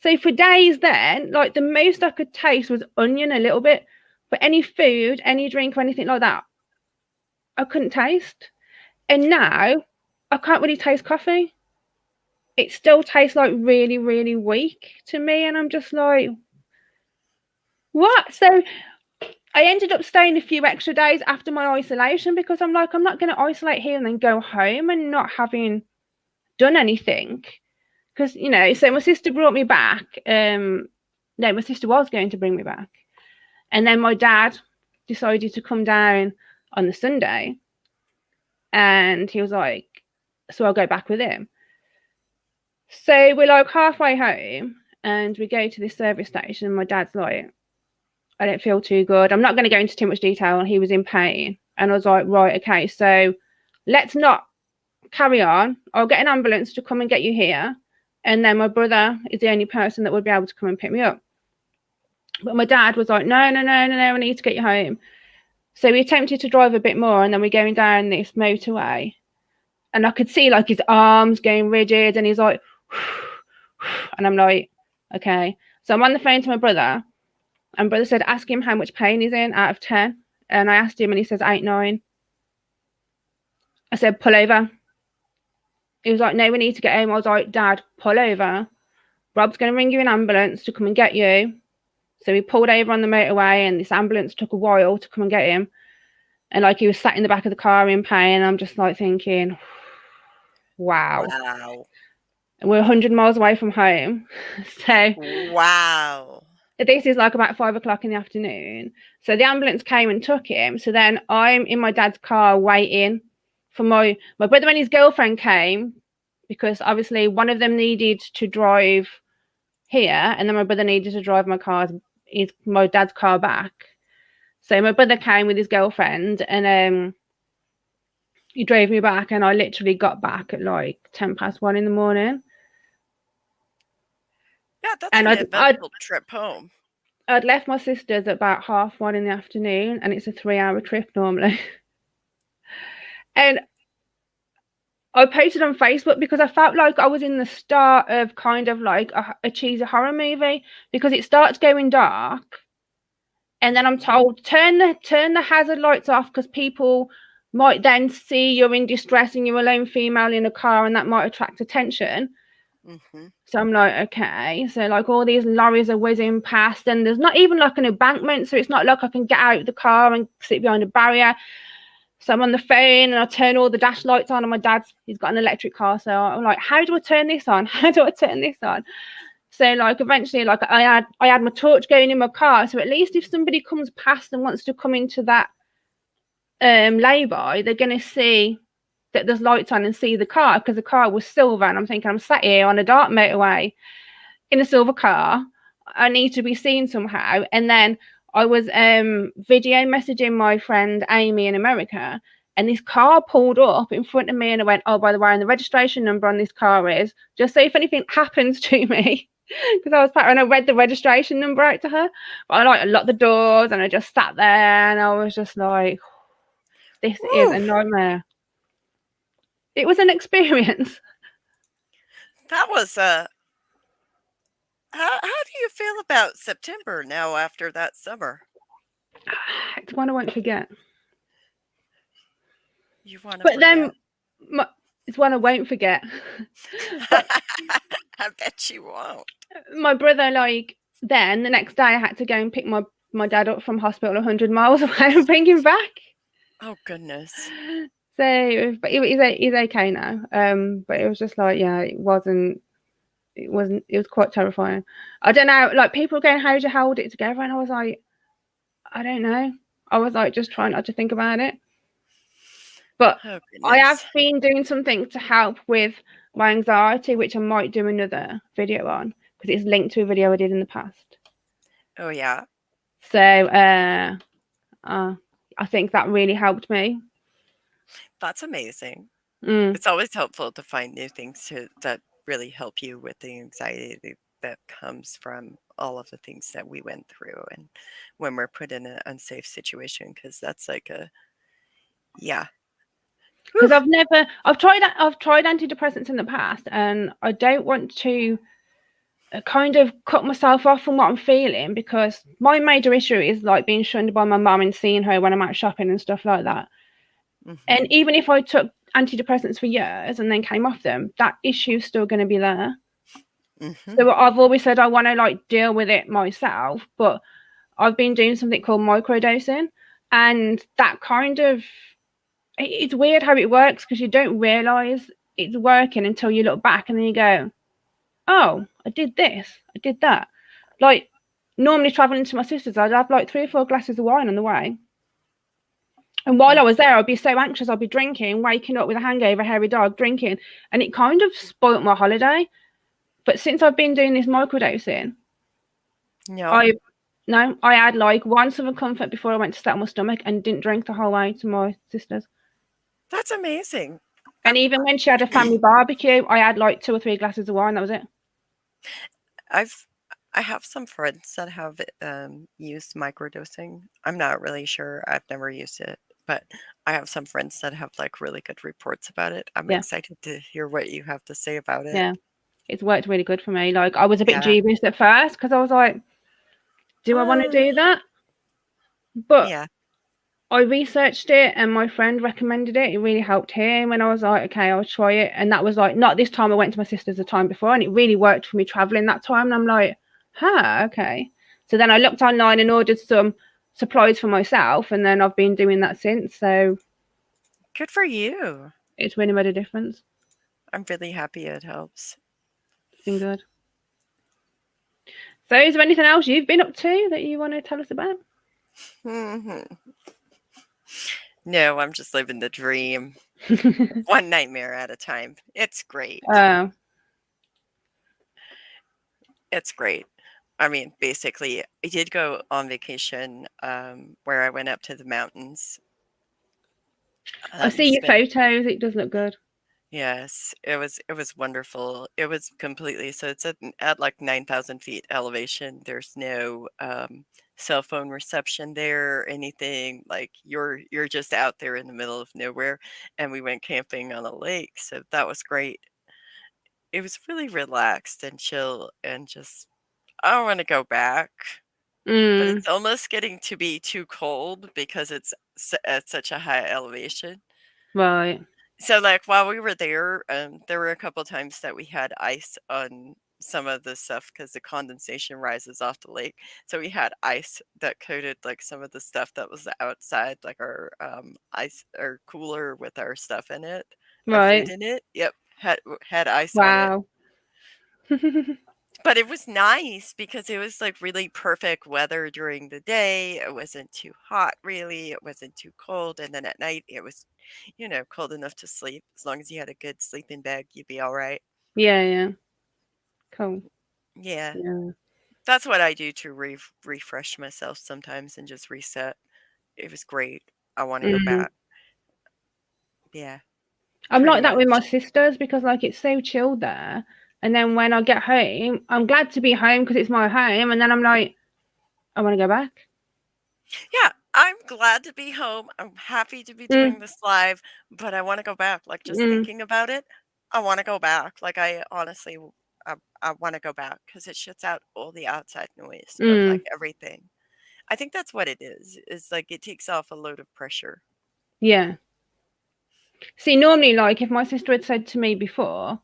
So for days then, like the most I could taste was onion a little bit, but any food, any drink or anything like that, I couldn't taste. And now I can't really taste coffee. It still tastes like really, really weak to me. And I'm just like, what? So I ended up staying a few extra days after my isolation because I'm like, I'm not going to isolate here and then go home and not having done anything. Because, you know, so my sister brought me back. No, my sister was going to bring me back. And then my dad decided to come down on the Sunday. And he was like, so I'll go back with him. So we're like halfway home and we go to this service station. And my dad's like, I don't feel too good. I'm not going to go into too much detail. He was in pain. And I was like, right, okay, so let's not carry on. I'll get an ambulance to come and get you here. And then my brother is the only person that would be able to come and pick me up. But my dad was like, no, I need to get you home. So we attempted to drive a bit more, and then we're going down this motorway. And I could see like his arms going rigid, and he's like, and I'm like, okay. So I'm on the phone to my brother, and brother said, ask him how much pain he's in out of 10. And I asked him, and he says 8, 9. I said, pull over. He was like, no, we need to get home. I was like, Dad, pull over. Rob's going to ring you an ambulance to come and get you. So we pulled over on the motorway, and this ambulance took a while to come and get him. And like he was sat in the back of the car in pain. I'm just like thinking, wow. Wow. And we're 100 miles away from home. So wow. This is like about 5 o'clock in the afternoon. So the ambulance came and took him. So then I'm in my dad's car waiting for my brother and his girlfriend came because obviously one of them needed to drive here and then my brother needed to drive my dad's car back. So my brother came with his girlfriend and he drove me back and I literally got back at like 1:10 in the morning. Yeah, that's an eventful trip home. I'd left my sister's at about 1:30 in the afternoon and it's a 3-hour trip normally. And I posted on Facebook because I felt like I was in the start of kind of like a cheesy horror movie because it starts going dark and then I'm told turn the hazard lights off because people might then see you're in distress and you're a lone female in a car and that might attract attention. Mm-hmm. So I'm like, okay. So like all these lorries are whizzing past and there's not even like an embankment. So it's not like I can get out of the car and sit behind a barrier. So I'm on the phone and I turn all the dash lights on and my dad's, he's got an electric car. So I'm like, how do I turn this on? How do I turn this on? So like eventually like I had my torch going in my car. So at least if somebody comes past and wants to come into that lay-by, they're going to see that there's lights on and see the car because the car was silver. And I'm thinking I'm sat here on a dark motorway in a silver car. I need to be seen somehow. And then I was video messaging my friend Amy in America, and this car pulled up in front of me, and I went, "Oh, by the way, and the registration number on this car is just so if anything happens to me." Because I was and I read the registration number out to her, but I locked the doors and I just sat there and I was just like, "This is a nightmare." It was an experience. That was How do you feel about September now after that summer? It's one I won't forget. You want to But then forget? it's one I won't forget. But I bet you won't. my brother, like, then the next day I had to go and pick my dad up from hospital 100 miles away and bring him back. Oh, goodness. So, but he's okay now. But it was just like, yeah, it was quite terrifying. I don't know, like, people were going, how'd you hold it together? And I was like, I don't know. I was like, just trying not to think about it. But Oh, I have goodness. been doing something to help with my anxiety, which I might do another video on because it's linked to a video I did in the past. Oh, yeah. So I think that really helped me. That's amazing. Mm. It's always helpful to find new things that really help you with the anxiety that comes from all of the things that we went through and when we're put in an unsafe situation, because that's like yeah. Because I've tried antidepressants in the past, and I don't want to kind of cut myself off from what I'm feeling, because my major issue is like being shunned by my mum and seeing her when I'm out shopping and stuff like that. And even if I took antidepressants for years and then came off them, that issue's still going to be there. So I've always said I want to like deal with it myself, but I've been doing something called microdosing, and that kind of, it's weird how it works because you don't realize it's working until you look back and then you go, oh, I did this, I did that. Like, normally traveling to my sister's, I'd have like 3 or 4 glasses of wine on the way. And while I was there, I'd be so anxious, I'd be drinking, waking up with a hangover, hairy dog, drinking. And it kind of spoilt my holiday. But since I've been doing this microdosing, No. I had like 1 Southern Comfort before I went to start my stomach and didn't drink the whole way to my sister's. That's amazing. And even when she had a family barbecue, I had like 2 or 3 glasses of wine. That was it. I have some friends that have used microdosing. I'm not really sure. I've never used it, but I have some friends that have like really good reports about it. I'm excited to hear what you have to say about it. Yeah, it's worked really good for me. Like, I was a bit Yeah. dubious at first because I was like, do I want to do that? But Yeah. I researched it and my friend recommended it. It really helped him. And I was like, okay, I'll try it. And that was like, not this time. I went to my sister's the time before, and it really worked for me traveling that time. And I'm like, okay. So then I looked online and ordered some supplies for myself. And then I've been doing that since. So good for you. It's really made a difference. I'm really happy it helps. It's been good. So is there anything else you've been up to that you want to tell us about? No, I'm just living the dream. One nightmare at a time. It's great. It's great. I mean, basically, I did go on vacation where I went up to the mountains. I see your photos. It does look good. Yes, it was wonderful. It was completely, so it's at like 9,000 feet elevation. There's no cell phone reception there or anything. Like, you're just out there in the middle of nowhere. And we went camping on a lake, so that was great. It was really relaxed and chill, and just, I want to go back. But it's almost getting to be too cold because it's at such a high elevation. Right. So, like, while we were there were a couple times that we had ice on some of the stuff because the condensation rises off the lake. So we had ice that coated like some of the stuff that was outside, like our ice or cooler with our stuff in it, our food Right. in it. Yep, had ice on it. Wow. But it was nice because it was like really perfect weather during the day. It wasn't too hot, really. It wasn't too cold. And then at night, it was, cold enough to sleep. As long as you had a good sleeping bag, you'd be all right. Yeah. Cool. Yeah. Yeah. That's what I do to refresh myself sometimes and just reset. It was great. I want to go back. Yeah. I'm Pretty like that with my much. sisters because like it's so chilled there. And then when I get home, I'm glad to be home because it's my home. And then I'm like, I want to go back. Yeah, I'm glad to be home. I'm happy to be doing this live, but I want to go back. Like, just thinking about it, I want to go back. Like, I honestly, I want to go back because it shuts out all the outside noise of like everything. I think that's what it is. It's like it takes off a load of pressure. Yeah. See, normally, like, if my sister had said to me before,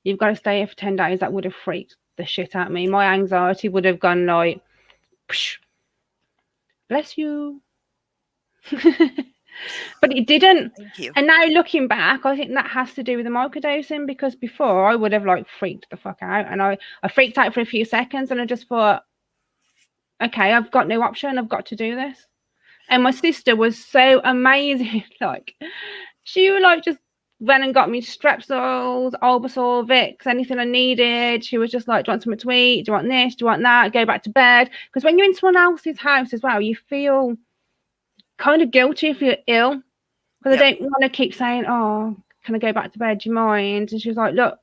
you've got to stay here for 10 days, that would have freaked the shit out of me. My anxiety would have gone like, psh, bless you. But it didn't. Thank you. And now looking back, I think that has to do with the microdosing, because before I would have like freaked the fuck out, and I freaked out for a few seconds, and I just thought, okay, I've got no option. I've got to do this. And my sister was so amazing. Like, she would like just went and got me Strepsils, Olbasol, Vicks, anything I needed. She was just like, do you want something to eat? Do you want this? Do you want that? Go back to bed. Because when you're in someone else's house as well, you feel kind of guilty if you're ill. Because I don't want to keep saying, oh, can I go back to bed? Do you mind? And she was like, look,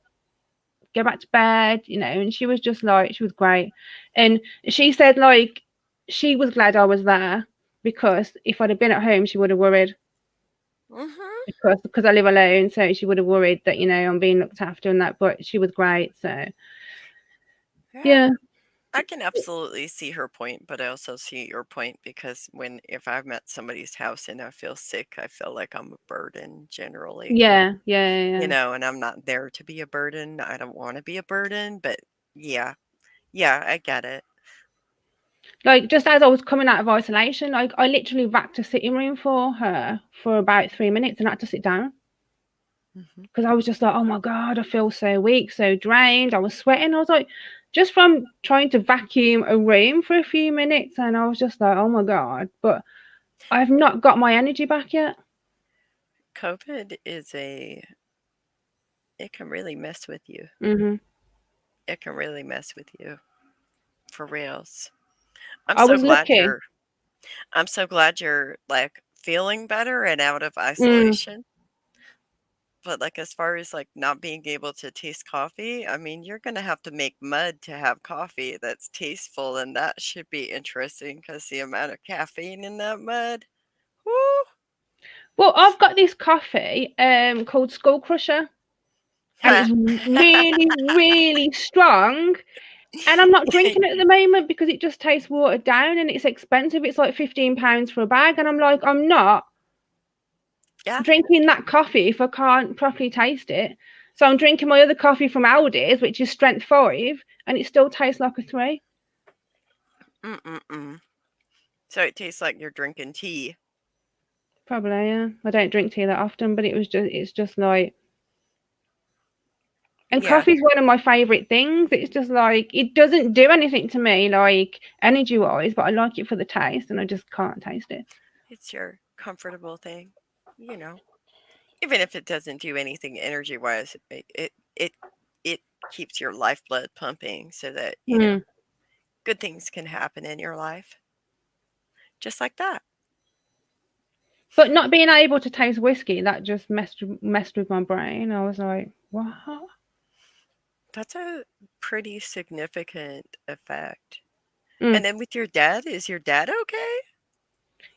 go back to bed, you know. And she was just like, she was great. And she said, like, she was glad I was there, because if I'd have been at home, she would have worried. Because I live alone, so she would have worried that, you know, I'm being looked after and that. But she was great, so yeah. I can absolutely see her point, but I also see your point, because if I'm at somebody's house and I feel sick, I feel like I'm a burden generally. Yeah. You know, and I'm not there to be a burden. I don't want to be a burden, but yeah, I get it. Like, just as I was coming out of isolation, like, I literally vacked a sitting room for her for about 3 minutes and I had to sit down. Because I was just like, oh my God, I feel so weak, so drained. I was sweating. I was like, just from trying to vacuum a room for a few minutes. And I was just like, oh my God. But I've not got my energy back yet. COVID it can really mess with you. It can really mess with you. For reals. I'm so glad you're like feeling better and out of isolation. But like, as far as like not being able to taste coffee, I mean, you're gonna have to make mud to have coffee that's tasteful, and that should be interesting, because the amount of caffeine in that mud. Woo! Well, I've got this coffee called Skull Crusher, and it's really, really strong. And I'm not drinking it at the moment because it just tastes watered down and it's expensive. It's like £15 for a bag, and I'm like, I'm not drinking that coffee if I can't properly taste it. So I'm drinking my other coffee from Aldi's, which is strength 5, and it still tastes like a 3. So it tastes like you're drinking tea. Probably, yeah. I don't drink tea that often, but it's just like, and coffee's one of my favorite things. It's just like, it doesn't do anything to me, like energy wise, but I like it for the taste, and I just can't taste it. It's your comfortable thing, you know. Even if it doesn't do anything energy wise, it keeps your lifeblood pumping, so that, you know, good things can happen in your life. Just like that. But not being able to taste whiskey, that just messed with my brain. I was like, what? That's a pretty significant effect. And then with your dad, is your dad okay?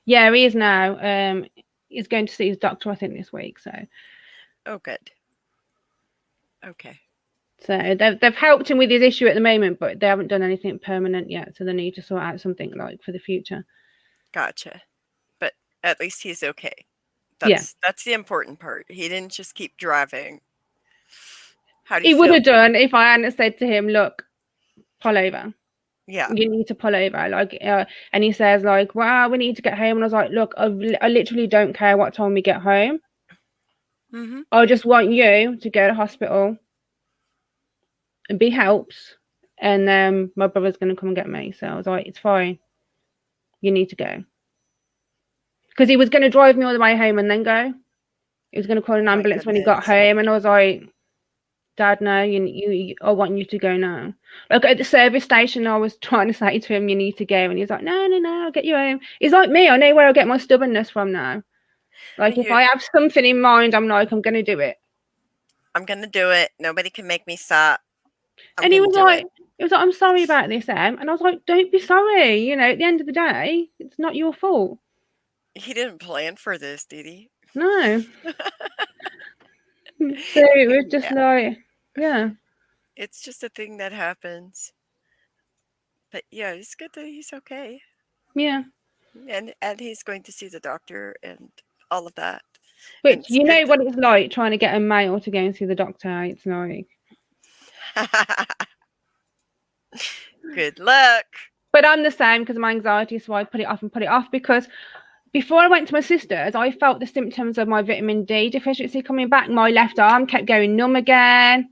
Yeah, he is now. He's going to see his doctor, I think, this week. So. Oh, good. Okay. So they've helped him with his issue at the moment, but they haven't done anything permanent yet. So they need to sort out something like for the future. Gotcha. But at least he's okay. That's the important part. He didn't just keep driving. How do you feel? He would have done if I hadn't said to him, look, pull over. Yeah. You need to pull over. Like, and he says, like, wow, we need to get home. And I was like, look, I literally don't care what time we get home. I just want you to go to hospital and be helped. And then my brother's going to come and get me. So I was like, it's fine. You need to go. Because he was going to drive me all the way home and then go. He was going to call an ambulance when he got home. And I was like, Dad, no, I want you to go now. Like, at the service station, I was trying to say to him, you need to go. And he's like, no, I'll get you home. He's like me. I know where I get my stubbornness from now. Like, if I have something in mind, I'm like, I'm going to do it. I'm going to do it. Nobody can make me stop. And he was like, I'm sorry about this, Em. And I was like, don't be sorry. You know, at the end of the day, it's not your fault. He didn't plan for this, did he? No. So it was just like, yeah. It's just a thing that happens. But yeah, it's good that he's okay. Yeah. And he's going to see the doctor and all of that. Which, you know what it's like trying to get a male to go and see the doctor. It's like... Good luck. But I'm the same because of my anxiety, so I put it off because before I went to my sister's, I felt the symptoms of my vitamin D deficiency coming back. My left arm kept going numb again.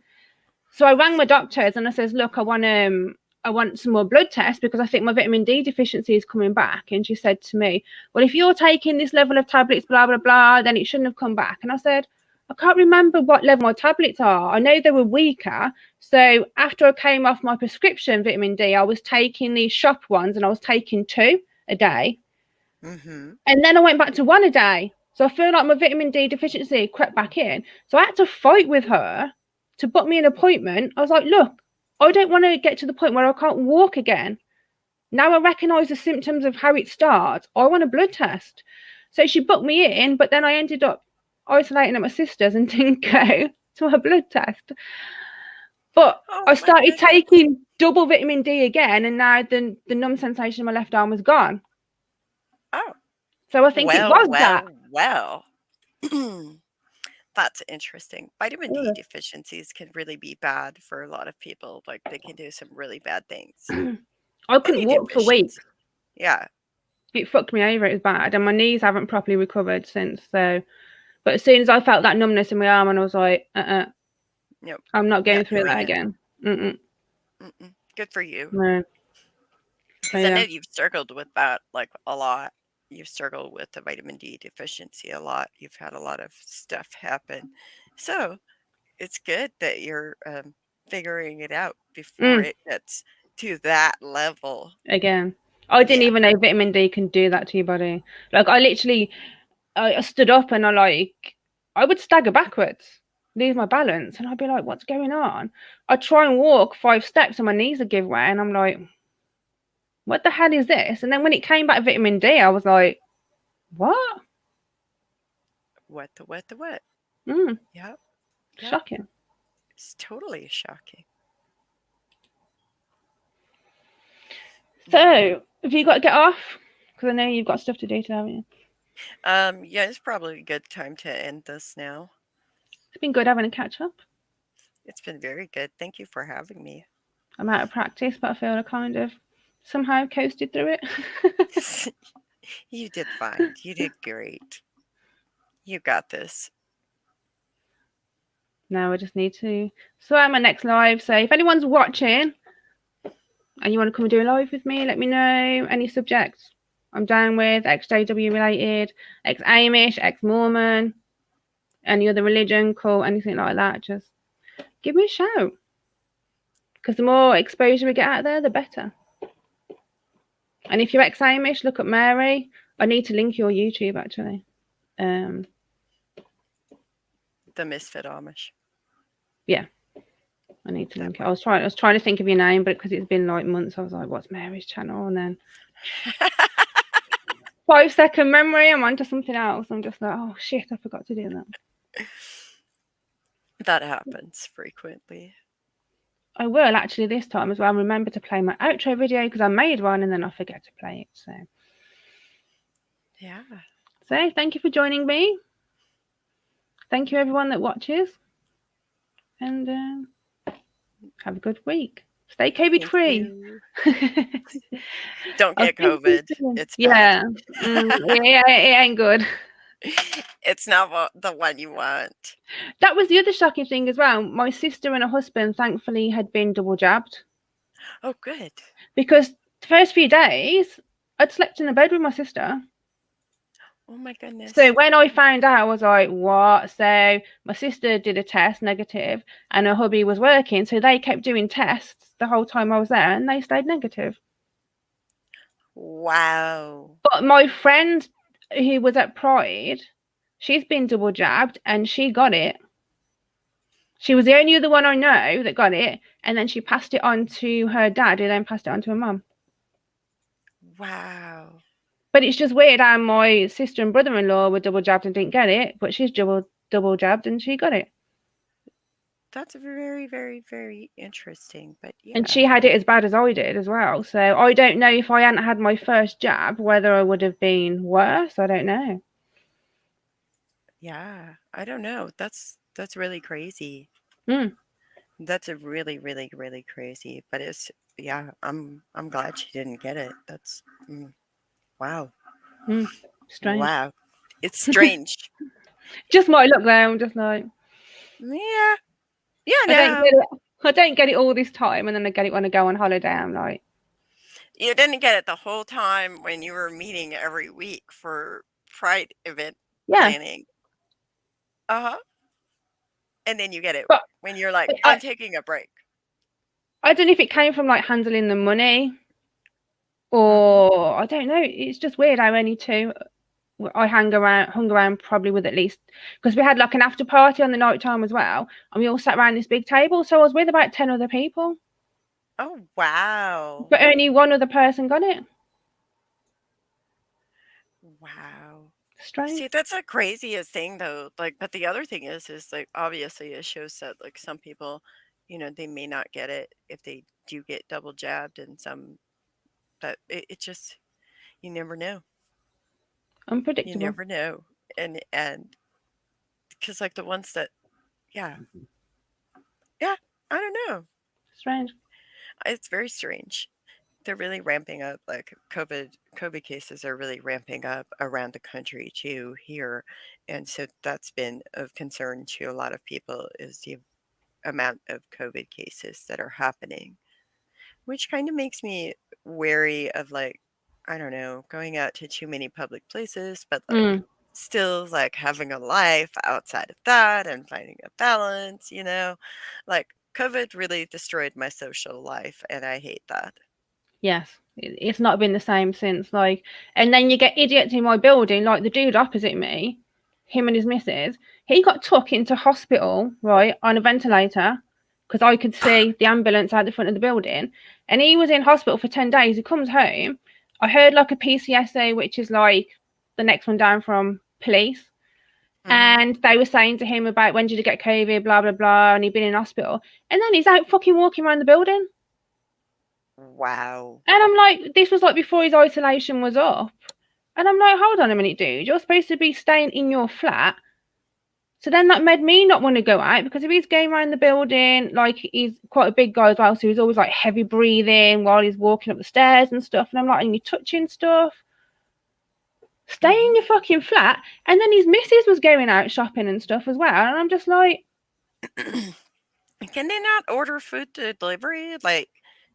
So I rang my doctors and I says, look, I want some more blood tests because I think my vitamin D deficiency is coming back. And she said to me, well, if you're taking this level of tablets, blah, blah, blah, then it shouldn't have come back. And I said, I can't remember what level my tablets are. I know they were weaker. So after I came off my prescription vitamin D, I was taking these shop ones and I was taking 2 a day. Mm-hmm. And then I went back to 1 a day. So I feel like my vitamin D deficiency crept back in. So I had to fight with her to book me an appointment. I was like, look, I don't want to get to the point where I can't walk again. Now I recognise the symptoms of how it starts. I want a blood test. So she booked me in, but then I ended up isolating at my sister's and didn't go to her blood test. But I started taking double vitamin D again, and now the numb sensation in my left arm was gone. Oh. So I think it was that. Well. That's interesting. Vitamin D deficiencies can really be bad for a lot of people. Like, they can do some really bad things. I couldn't walk for weeks. Yeah. It fucked me over. It was bad. And my knees haven't properly recovered since. So, but as soon as I felt that numbness in my arm, and I was like, nope, I'm not going through that again. Good for you. No. Because I know you've struggled with that, like, a lot. You've struggled with the vitamin D deficiency a lot. You've had a lot of stuff happen. So it's good that you're figuring it out before it gets to that level. Again, I didn't even know vitamin D can do that to your body. Like, I stood up and I would stagger backwards, lose my balance, and I'd be like, what's going on? I'd try and walk 5 steps and my knees would give way, and I'm like, what the hell is this? And then when it came back vitamin D, I was like, what? What? Yep. Shocking. It's totally shocking. So, have you got to get off? Because I know you've got stuff to do today, haven't you? Yeah, it's probably a good time to end this now. It's been good having a catch up. It's been very good. Thank you for having me. I'm out of practice, but I feel I kind of somehow coasted through it. You did fine. You did great. You got this. Now I just need to sort out my next live. So if anyone's watching and you want to come and do a live with me, let me know. Any subjects I'm down with, XJW related, Ex Amish, Ex Mormon, any other religion, cult, anything like that, just give me a shout. Because the more exposure we get out there, the better. And if you're Ex Amish, look at Mary. I need to link your YouTube actually. The Misfit Amish. Yeah. I need to link it. I was trying to think of your name, but because it's been like months, I was like, what's Mary's channel? And then 5-second memory, I'm onto something else. I'm just like, oh shit, I forgot to do that. That happens frequently. I will actually this time as well remember to play my outro video because I made one and then I forget to play it. So yeah. So thank you for joining me. Thank you everyone that watches. And have a good week. Stay COVID free. Don't get COVID. It's bad. Yeah, it ain't good. It's not the one you want. That was the other shocking thing as well. My sister and her husband thankfully had been double jabbed. Oh, good. Because the first few days, I'd slept in a bed with my sister. Oh my goodness. So when I found out, I was like, what? So my sister did a test, negative, and her hubby was working. So they kept doing tests the whole time I was there, and they stayed negative. Wow. But my friend who was at Pride, she's been double jabbed, and she got it. She was the only other one I know that got it, and then she passed it on to her dad, who then passed it on to her mum. Wow. But it's just weird how my sister and brother-in-law were double jabbed and didn't get it, but she's double jabbed and she got it. That's very, very, very interesting. But And yeah. she had it as bad as I did as well. So I don't know if I hadn't had my first jab, whether I would have been worse. I don't know. Yeah, I don't know. That's really crazy. Mm. That's a really, really, really crazy. But it's yeah. I'm glad she didn't get it. That's wow, Strange. wow. It's strange. Just might look there. I'm just like, Yeah, yeah. I don't No, get it. I don't get it all this time, and then I get it when I go on holiday. I'm like, you didn't get it the whole time when you were meeting every week for Pride event yeah, planning. Uh huh. And then you get it but when you're like, I'm I, taking a break. I don't know if it came from like handling the money Mm-hmm. or I don't know. It's just weird how any two I hung around probably with at least because we had like an after party on the night time as well, and we all sat around this big table. So I was with about 10 other people, Oh wow. but only one other person got it. Wow. Strange. See, that's the craziest thing though. Like, but the other thing is like obviously it shows that like some people, they may not get it if they do get double jabbed and some but it just you never know. You Unpredictable. never know. And because like the ones that yeah, yeah, I don't know. Strange. It's very strange. They're really ramping up like COVID cases are really ramping up around the country too here, and so that's been of concern to a lot of people is the amount of COVID cases that are happening, which kind of makes me wary of like I don't know, going out to too many public places, but like Mm. still like having a life outside of that and finding a balance, like COVID really destroyed my social life and I hate that. Yes, it's not been the same since like, and then you get idiots in my building, like the dude opposite me, him and his missus. He got took into hospital right on a ventilator because I could see the ambulance out the front of the building, and he was in hospital for 10 days. He comes home. I heard like a PCSA, which is like the next one down from police. Mm-hmm. And they were saying to him about when did you get COVID, blah blah blah, and he'd been in hospital. And then he's out fucking walking around the building. Wow. And I'm like, this was like before his isolation was up. And I'm like, hold on a minute, dude. You're supposed to be staying in your flat. So then that made me not want to go out because if he's going around the building, like he's quite a big guy as well, so he's always like heavy breathing while he's walking up the stairs and stuff. And I'm like, and you're touching stuff. Stay in Mm-hmm. your fucking flat. And then his missus was going out shopping and stuff as well. And I'm just like, Can they not order food delivery? Like,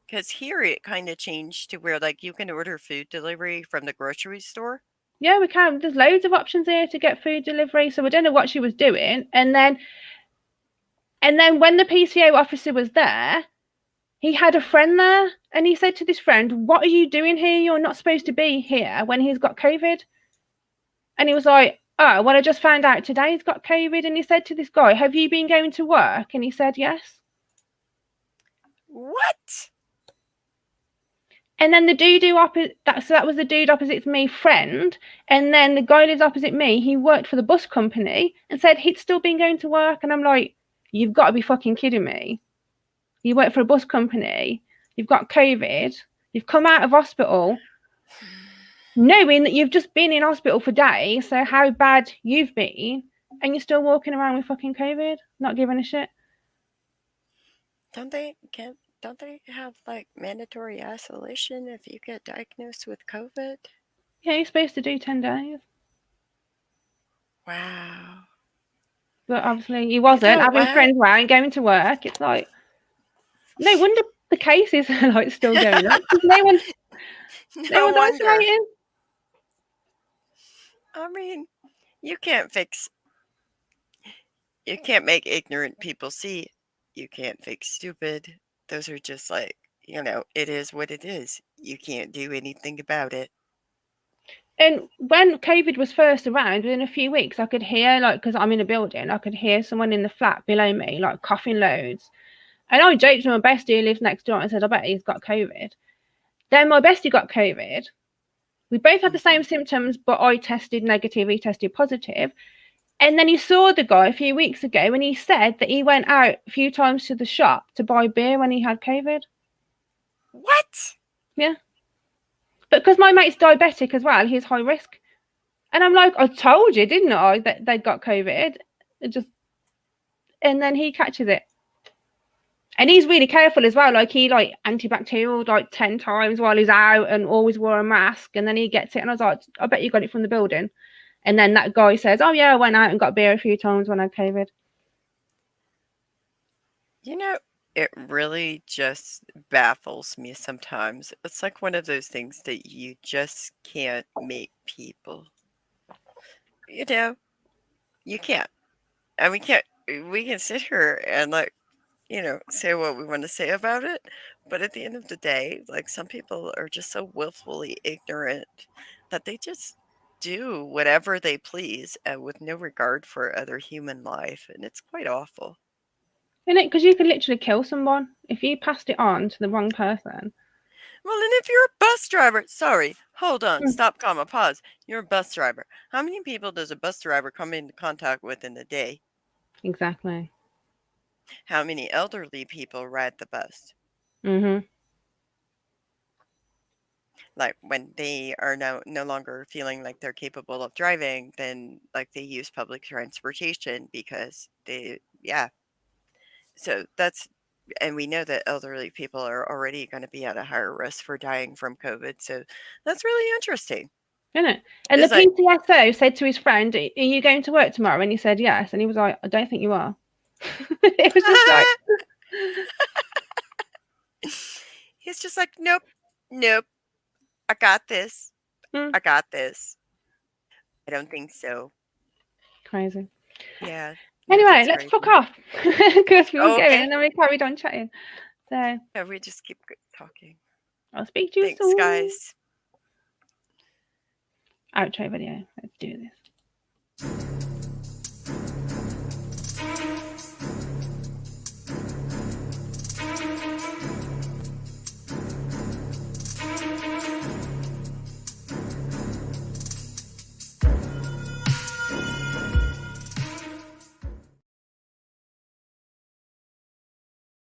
because here it kind of changed to where like you can order food delivery from the grocery store. yeah, we can. There's loads of options here to get food delivery. So I don't know what she was doing. And then when the PCO officer was there, he had a friend there, and he said to this friend, "What are you doing here? You're not supposed to be here," when he's got COVID. And he was like, "Oh, well, I just found out today he's got COVID." And he said to this guy, "Have you been going to work?" And he said, "Yes." What? And then the dude opposite that was the dude opposite me, friend. And then the guy lives opposite me. He worked for the bus company and said he'd still been going to work. And I'm like, "You've got to be fucking kidding me! You work for a bus company. You've got COVID. You've come out of hospital." Knowing that you've just been in hospital for days, so how bad you've been, and you're still walking around with fucking COVID, not giving a shit. Don't they have like mandatory isolation if you get diagnosed with COVID? Yeah, you're supposed to do 10 days. Wow. But obviously he wasn't. Having What? friends around, going to work, it's like, no wonder the cases are like still going up. No No one's wonder. isolating. I mean, you can't fix you can't make ignorant people see. You can't fix stupid. Those are just like, it is what it is. You can't do anything about it. And when COVID was first around, within a few weeks, I could hear, like, because I'm in a building, I could hear someone in the flat below me, like, coughing loads. And I joked to my bestie who lives next door and said, I bet he's got COVID. Then my bestie got COVID. We both had the Mhm. same symptoms, but I tested negative, he tested positive. And then he saw the guy a few weeks ago, and he said that he went out a few times to the shop to buy beer when he had COVID. What? Yeah. But because my mate's diabetic as well, he's high risk. And I'm like, I told you, didn't I, that they'd got COVID? And then he catches it. And he's really careful as well. Like, he antibacterial like 10 times while he's out and always wore a mask. And then he gets it. And I was like, I bet you got it from the building. And then that guy says, oh, yeah, I went out and got beer a few times when I had COVID. It really just baffles me sometimes. It's like one of those things that you just can't make people. You can't. And we can sit here and say what we want to say about it. But at the end of the day, like, some people are just so willfully ignorant that they just do whatever they please with no regard for other human life. And it's quite awful. Isn't it? Because you could literally kill someone if you passed it on to the wrong person. Well, and if you're a bus driver, sorry, hold on, stop, comma, pause. You're a bus driver. How many people does a bus driver come into contact with in a day? Exactly. How many elderly people ride the bus? Mm-hmm. Like, when they are no longer feeling like they're capable of driving, then like they use public transportation because so that's, and we know that elderly people are already going to be at a higher risk for dying from COVID. So that's really interesting. Isn't it? And the PCSO said to his friend, are you going to work tomorrow? And he said yes. And he was like, I don't think you are. It was just like... He's just like, nope, I got this. I got this. I don't think so. Crazy. Yeah. Anyway, let's fuck off, because we were going and then we carried on chatting. So yeah, we just keep talking. I'll speak to you Thanks, soon. guys. Outro video. Let's do this.